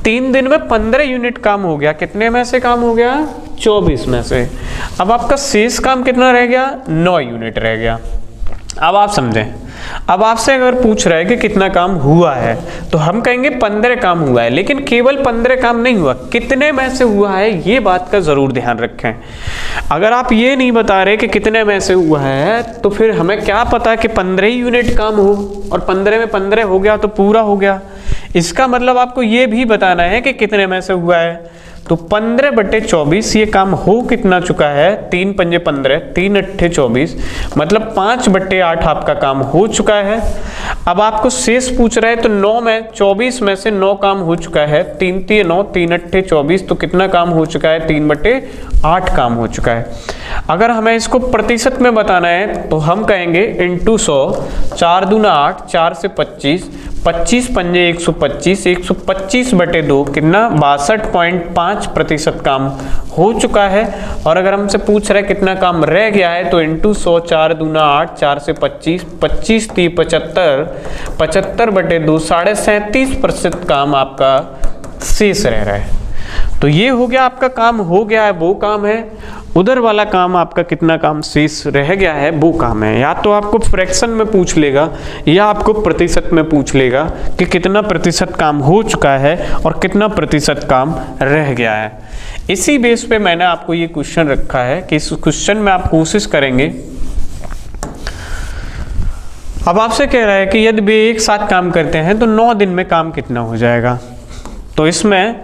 3 दिन में 15 यूनिट काम हो गया। कितने में से काम हो गया? 24 में से। अब आपका शेष काम कितना रह गया? 9 यूनिट रह गया। अब आप समझें, अब आपसे अगर पूछ रहा है कि कितना काम हुआ है, तो हम कहेंगे 15 काम हुआ है, लेकिन केवल 15 काम नहीं हुआ, कितने में से हुआ है ये बात का जरूर ध्यान रखें। अगर आप ये नहीं बता रहे कि कितने में से हुआ है, तो फिर हमें क्या पता कि 15 ही यूनिट काम हो, और 15 में 15 हो गया तो पूरा हो गया। इसका मतलब आपको ये भी बताना है कि कितने में से हुआ है। तो 15/24 ये काम हो कितना चुका है? 3 पंजे 15, 3 अट्ठे 24, मतलब 5/8 आपका काम हो चुका है। अब आपको शेष पूछ रहा है, तो 9 में 24 में से 9 काम हो चुका है। 3 3 9, 3 अट्ठे 24, तो कितना काम हो चुका है? 3/8 काम हो चुका है। अगर हमें इसको प्रतिशत में बताना है, तो हम कहेंगे इंटू 100, 4 दूना 8, 4 से 25, 25 पंजे 125, 125/2 कितना? 62.5% काम हो चुका है। और अगर हमसे पूछ रहे कितना काम रह गया है, तो इंटू 100, 4 दूना 8, 4 से 25, 25 × 75, 75/2, 37.5% काम आपका शेष रह रहा है। तो ये हो गया आपका काम हो गया है, वो काम है। उधर वाला काम आपका कितना काम शेष रह गया है, वो काम है। या तो आपको फ्रैक्शन में पूछ लेगा, या आपको प्रतिशत में पूछ लेगा कि कितना प्रतिशत काम हो चुका है और कितना प्रतिशत काम रह गया है। इसी बेस पे मैंने आपको ये क्वेश्चन रखा है कि इस क्वेश्चन में आप कोशिश करेंगे। अब आपसे कह रहा है कि यदि वे एक साथ काम करते हैं तो 9 दिन में काम कितना हो जाएगा। तो इसमें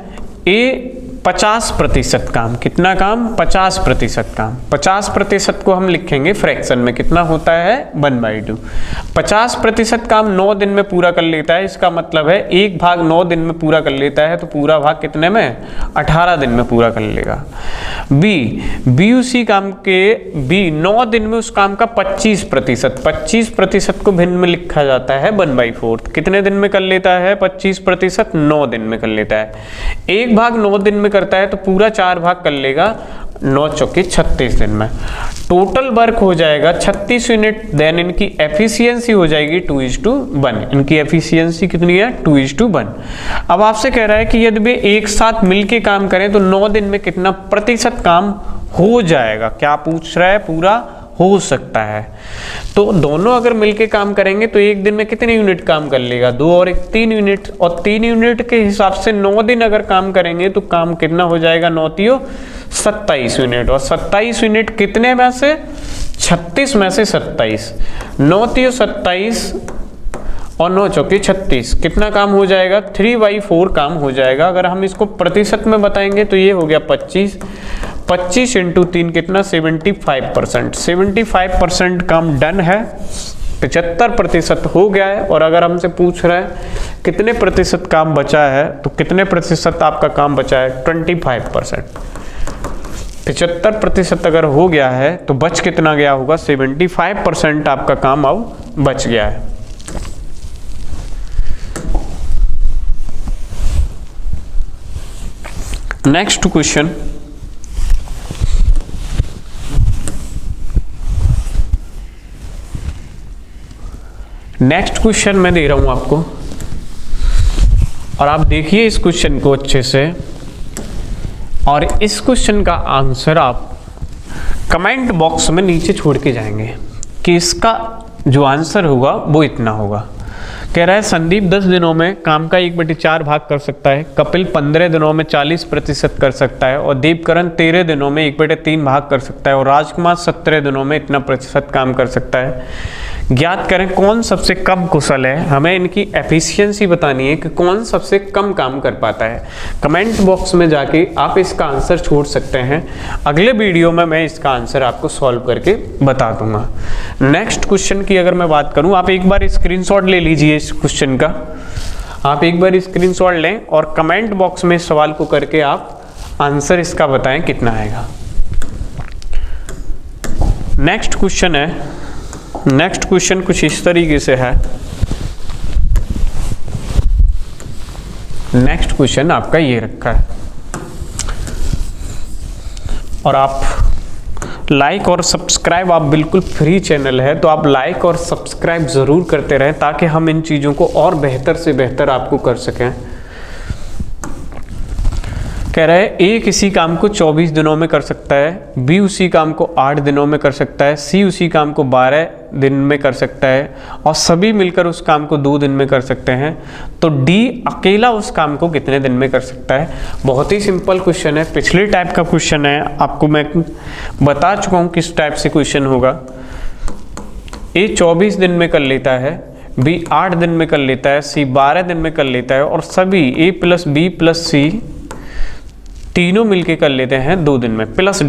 ए 50% काम, कितना काम? 50% काम। 50% को हम लिखेंगे फ्रैक्शन में, कितना होता है? 1/2। 50% काम 9 दिन में पूरा कर लेता है, इसका मतलब है 1 भाग 9 दिन में पूरा कर लेता है, तो पूरा भाग कितने में? 18 दिन में पूरा कर लेगा। बी उसी काम के 9 दिन में उस काम का 25%, 25% को भिन्न में लिखा जाता है 1/4। कितने दिन में कर लेता है 25%? 9 दिन में कर लेता है। 1 भाग 9 दिन में करता है तो पूरा 4 भाग कर लेगा 9 चौके 36 दिन में। टोटल वर्क हो जाएगा 36 यूनिट। देन इनकी एफिशिएंसी हो जाएगी 2:1। इनकी एफिशिएंसी कितनी है? 2:1। अब आपसे कह रहा है कि यदि वे एक साथ मिलके काम करें तो 9 दिन में कितना प्रतिशत काम हो जाएगा। क्या पूछ रहा है? पूरा हो सकता है। तो दोनों अगर मिलके काम करेंगे तो एक दिन में कितने यूनिट काम कर लेगा? 2 और 1 3 यूनिट, और 3 यूनिट के हिसाब से 9 दिन अगर काम करेंगे तो काम कितना हो जाएगा? 9 3 27 यूनिट। और 27 यूनिट कितने में से? 36 में से 27। 9 3 27 और 9 चौके 36, कितना काम हो जाएगा? 3/4 काम हो जाएगा। अगर हम इसको प्रतिशत में बताएंगे तो ये हो गया 25। 25 × 3 कितना? 75%। 75% काम डन है, 75% हो गया है। और अगर हमसे पूछ रहा है कितने प्रतिशत काम बचा है, तो कितने प्रतिशत आपका काम बचा है? 25%। 75% अगर हो गया है तो बच कितना गया होगा? 75% आपका काम अब बच गया है। नेक्स्ट क्वेश्चन, नेक्स्ट क्वेश्चन मैं दे रहा हूं आपको, और आप देखिए इस क्वेश्चन को अच्छे से, और इस क्वेश्चन का आंसर आप कमेंट बॉक्स में नीचे छोड़ के जाएंगे कि इसका जो आंसर होगा वो इतना होगा। कह रहा है संदीप 10 दिनों में काम का 1/4 भाग कर सकता है, कपिल 15 दिनों में 40% कर सकता है, और देवकरण 13 दिनों में 1/3 भाग कर सकता है, और राजकुमार 17 दिनों में इतना प्रतिशत काम कर सकता है। ज्ञात करें कौन सबसे कम कुशल है। हमें इनकी एफिशिएंसी बतानी है कि कौन सबसे कम काम कर पाता है। कमेंट बॉक्स में जाके आप इसका आंसर छोड़ सकते हैं। अगले वीडियो में मैं इसका आंसर आपको सॉल्व करके बता दूंगा। नेक्स्ट क्वेश्चन की अगर मैं बात करूं, आप एक बार स्क्रीनशॉट ले लीजिए इस क्वेश्चन का। आप एक बार स्क्रीनशॉट लें और कमेंट बॉक्स में इस सवाल को करके आप आंसर इसका बताएं कितना आएगा। नेक्स्ट क्वेश्चन है, नेक्स्ट क्वेश्चन कुछ इस तरीके से है। नेक्स्ट क्वेश्चन आपका ये रखा है, और आप लाइक और सब्सक्राइब, आप बिल्कुल फ्री चैनल है तो आप लाइक और सब्सक्राइब ज़रूर करते रहें ताकि हम इन चीज़ों को और बेहतर से बेहतर आपको कर सकें। कह रहा है ए किसी काम को 24 दिनों में कर सकता है, बी उसी काम को 8 दिनों में कर सकता है, सी उसी काम को 12 दिन में कर सकता है और सभी मिलकर उस काम को 2 दिन में कर सकते हैं, तो डी अकेला उस काम को कितने दिन में कर सकता है। बहुत ही सिंपल क्वेश्चन है, पिछले टाइप का क्वेश्चन है, आपको मैं बता चुका हूँ किस टाइप से क्वेश्चन होगा। ए 24 दिन में कर लेता है, बी 8 दिन में कर लेता है, सी 12 दिन में कर लेता है और सभी ए प्लस बी प्लस सी तीनों मिलके कर लेते हैं 2 दिन में, प्लस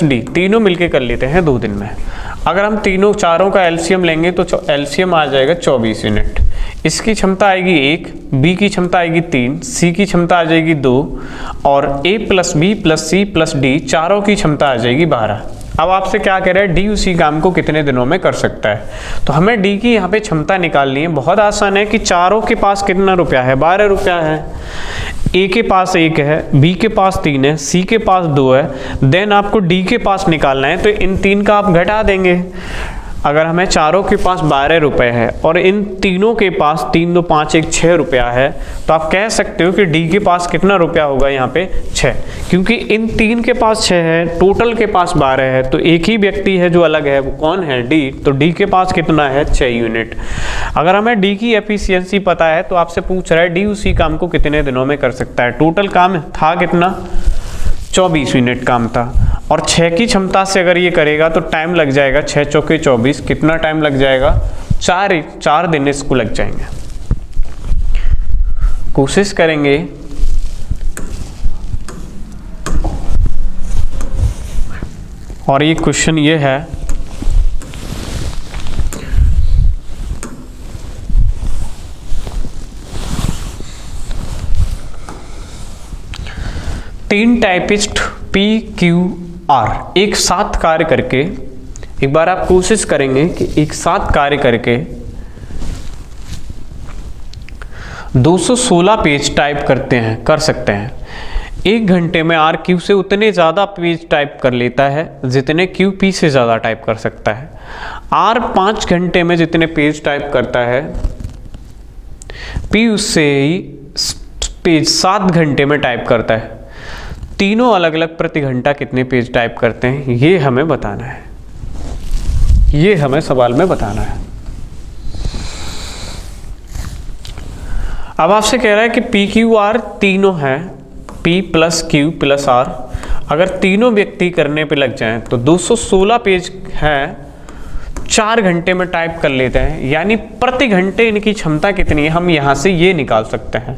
डी तीनों मिलके कर लेते हैं 2 दिन में। अगर हम तीनों चारों का एलसीएम लेंगे तो एलसीएम आ जाएगा 24 यूनिट। इसकी क्षमता आएगी 1, बी की क्षमता आएगी 3, सी की क्षमता आ जाएगी 2 और A plus B plus C plus D चारों की क्षमता आ जाएगी 12। अब आपसे क्या कह रहा है, डी उसी काम को कितने दिनों में कर सकता है। तो हमें डी की यहाँ पे क्षमता निकालनी है। बहुत आसान है कि चारों के पास कितना रुपया है, 12 रुपया है। ए के पास 1 है, बी के पास 3 है, सी के पास 2 है, देन आपको डी के पास निकालना है तो इन 3 का आप घटा देंगे। अगर हमें चारों के पास 12 रुपये है और इन तीनों के पास 3 2 5 1 6 रुपया है, तो आप कह सकते हो कि डी के पास कितना रुपया होगा यहाँ पे 6, क्योंकि इन 3 के पास 6 है, टोटल के पास 12 है, तो एक ही व्यक्ति है जो अलग है, वो कौन है, डी। तो डी के पास कितना है 6 यूनिट। अगर हमें डी की एफिशिएंसी पता है तो आपसे पूछ रहा है डी उसी काम को कितने दिनों में कर सकता है। टोटल काम था कितना, 24 यूनिट काम था, और 6 की क्षमता से अगर ये करेगा तो टाइम लग जाएगा 6 चौके 24, कितना टाइम लग जाएगा, 4 दिन इसको लग जाएंगे। कोशिश करेंगे और ये क्वेश्चन ये है, तीन टाइपिस्ट PQR एक साथ कार्य करके, एक बार आप कोशिश करेंगे कि एक साथ कार्य करके 216 पेज टाइप कर सकते हैं। 1 घंटे में RQ से उतने ज़्यादा पेज टाइप कर लेता है जितने QP से ज़्यादा टाइप कर सकता है। R 5 घंटे में जितने पेज टाइप करता है, P उससे ही पेज 7 घंटे में टाइप करता है। तीनों अलग अलग प्रति घंटा कितने पेज टाइप करते हैं, ये हमें बताना है, ये हमें सवाल में बताना है। अब आपसे कह रहा है कि PQR तीनों हैं, P plus Q plus R, अगर तीनों व्यक्ति करने पे लग जाएं तो 216 पेज है, 4 घंटे में टाइप कर लेते हैं, यानी प्रति घंटे इनकी क्षमता कितनी है, हम यहाँ से ये निकाल सकते हैं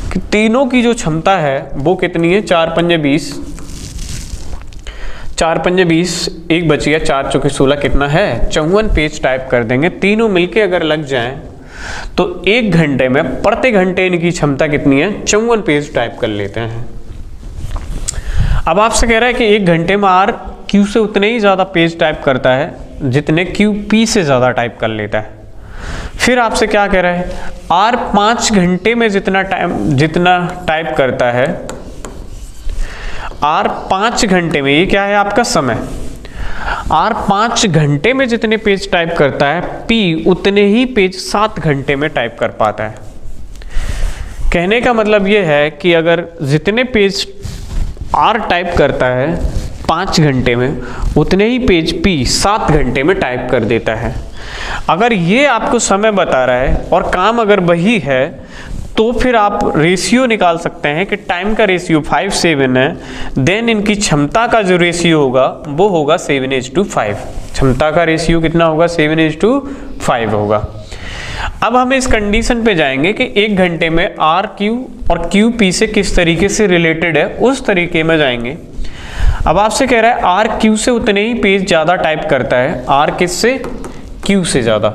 कि तीनों की जो क्षमता है वो कितनी है, 4 पंजे 20, 4 पंजे 20, एक बच गया, 4 चौके 16 कितना है, 54 पेज टाइप कर देंगे। तीनों मिलके अगर लग जाएं तो 1 घंटे में प्रति घंटे इनकी क्षमता कितनी है, 54 पेज टाइप कर लेते हैं। अब आपसे कह रहा है कि 1 घंटे में RQ से उतने ही ज़्यादा पेज टाइप करता है जितने QP से ज़्यादा टाइप कर लेता है। फिर आपसे क्या कह रहा है, R 5 घंटे में जितना टाइप करता है, R 5 घंटे में, ये क्या है आपका समय, R 5 घंटे में जितने पेज टाइप करता है, P उतने ही पेज 7 घंटे में टाइप कर पाता है। कहने का मतलब ये है कि अगर जितने पेज R टाइप करता है 5 घंटे में, उतने ही पेज P 7 घंटे में टाइप कर देता है। अगर ये आपको समय बता रहा है और काम अगर वही है, तो फिर आप रेशियो निकाल सकते हैं कि टाइम का रेशियो 5:7 है, देन इनकी क्षमता का जो रेशियो होगा वो होगा 7:5। क्षमता का रेशियो कितना होगा, 7:5 होगा। अब हम इस कंडीशन पे जाएंगे कि 1 घंटे में RQ और QP से किस तरीके से रिलेटेड है, उस तरीके में जाएंगे। अब आपसे कह रहा है RQ से उतने ही पेज ज़्यादा टाइप करता है, R किससे, Q से ज़्यादा,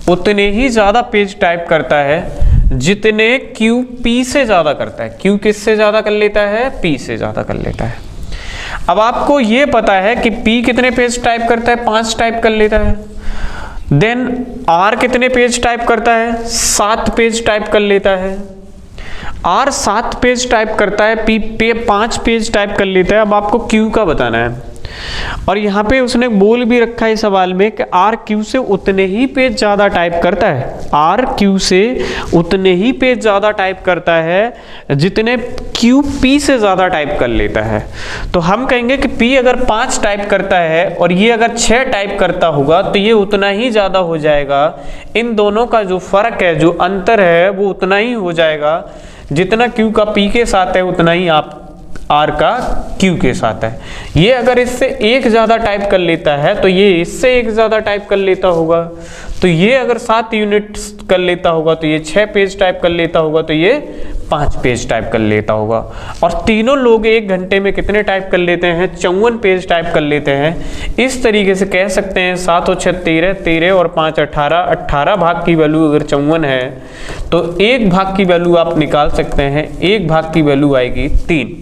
उतने ही ज़्यादा पेज टाइप करता है जितने QP से ज़्यादा करता है। Q किससे ज़्यादा कर लेता है, P से ज़्यादा कर लेता है। अब आपको ये पता है कि P कितने पेज टाइप करता है, 5 टाइप कर लेता है। देन R कितने पेज टाइप करता है, 7 पेज टाइप कर लेता है। R 7 पेज टाइप करता है, P 5 पेज टाइप कर लेता है। अब आपको Q का बताना है, और यहाँ पे उसने बोल भी रखा है सवाल में कि R Q से उतने ही पेज ज़्यादा टाइप करता है, R Q से उतने ही पेज ज़्यादा टाइप करता है जितने Q P से ज़्यादा टाइप कर लेता है। तो हम कहेंगे कि P अगर 5 टाइप करता है और ये अगर 6 टाइप करता होगा तो ये उतना ही ज़्यादा हो जाएगा। इन दोनों का जो फ़र्क है, जो अंतर है, वो उतना ही हो जाएगा जितना Q का P के साथ है उतना ही आप R का Q के साथ है। ये अगर इससे एक ज़्यादा टाइप कर लेता है तो ये इससे एक ज़्यादा टाइप कर लेता होगा। तो ये अगर 7 यूनिट्स कर लेता होगा तो ये 6 पेज टाइप कर लेता होगा, तो ये 5 पेज टाइप कर लेता होगा। और तीनों लोग 1 घंटे में कितने टाइप कर लेते हैं, 54 पेज टाइप कर लेते हैं। इस तरीके से कह सकते हैं 7 और 6 13, 13 और 5 18, 18 भाग की वैल्यू अगर 54 है तो 1 भाग की वैल्यू आप निकाल सकते हैं, 1 भाग की वैल्यू आएगी 3।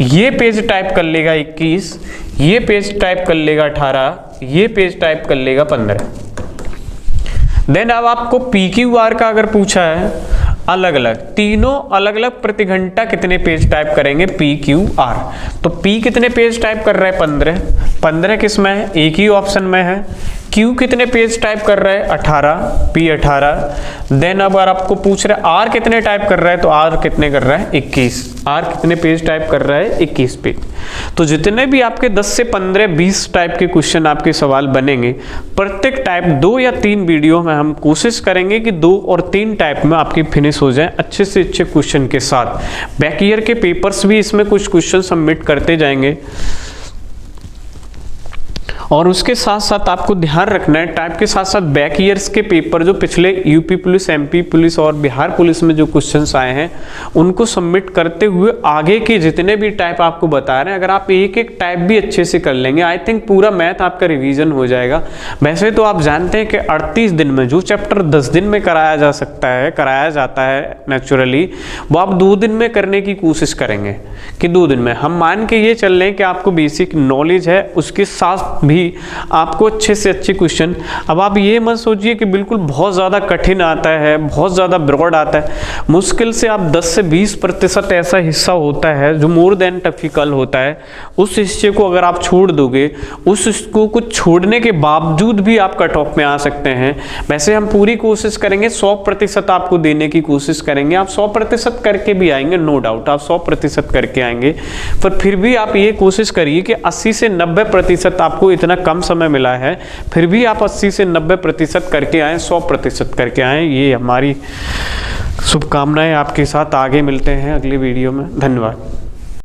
ये पेज टाइप कर लेगा 21, ये पेज टाइप कर लेगा 18, ये पेज टाइप कर लेगा 15। देन अब आपको PQR का अगर पूछा है अलग अलग, तीनों अलग अलग प्रति घंटा कितने पेज टाइप करेंगे PQR। तो P कितने पेज टाइप कर रहा है 15, 15 किस में है, एक ही ऑप्शन में है। Q कितने पेज टाइप कर रहा है 18, P 18। देन अब अगर आपको पूछ रहा है R कितने टाइप कर रहा है तो R कितने कर रहा है 21, R कितने पेज टाइप कर रहा है 21 पेज। तो जितने भी आपके 10 से 15 20 टाइप के क्वेश्चन आपके सवाल बनेंगे, प्रत्येक टाइप 2 या 3 वीडियो में हम कोशिश करेंगे कि 2 और 3 टाइप में आपकी फिनिश हो जाए अच्छे से अच्छे क्वेश्चन के साथ। बैक ईयर के पेपर्स भी इसमें कुछ क्वेश्चन सबमिट करते जाएंगे। और उसके साथ साथ आपको ध्यान रखना है टाइप के साथ साथ बैक ईयर्स के पेपर जो पिछले यूपी पुलिस, एमपी पुलिस और बिहार पुलिस में जो क्वेश्चंस आए हैं उनको सबमिट करते हुए आगे के जितने भी टाइप आपको बता रहे हैं, अगर आप एक एक टाइप भी अच्छे से कर लेंगे, आई थिंक पूरा मैथ आपका रिवीजन हो जाएगा। वैसे तो आप जानते हैं कि 38 दिन में जो चैप्टर 10 दिन में कराया जाता है नेचुरली, वो आप 2 दिन में करने की कोशिश करेंगे कि 2 दिन में। हम मान के ये चल रहे हैं कि आपको बेसिक नॉलेज है, उसके साथ भी आपको अच्छे से अच्छे क्वेश्चन। अब आप ये मत सोचिए कि बिल्कुल बहुत ज़्यादा कठिन आता है, बहुत ज़्यादा ब्रॉड आता है। मुश्किल से आप 10 से 20% ऐसा हिस्सा होता है जो मोर देन टिपिकल होता है। उस हिस्से को अगर आप छोड़ दोगे, उस हिस्से को छोड़ने के बावजूद भी आप कट ऑफ में आ सकते हैं। वैसे हम पूरी कोशिश करेंगे 100% आपको देने की कोशिश करेंगे। आप 100% करके भी आएंगे, नो डाउट आप 100% करके आएंगे, पर फिर भी आप ये कोशिश करिए कि 80 से 90% आपको इतना कम समय मिला है, फिर भी आप 80 से 90% करके आए, 100% करके आए। ये हमारी शुभकामनाएं आपके साथ। आगे मिलते हैं अगली वीडियो में। धन्यवाद।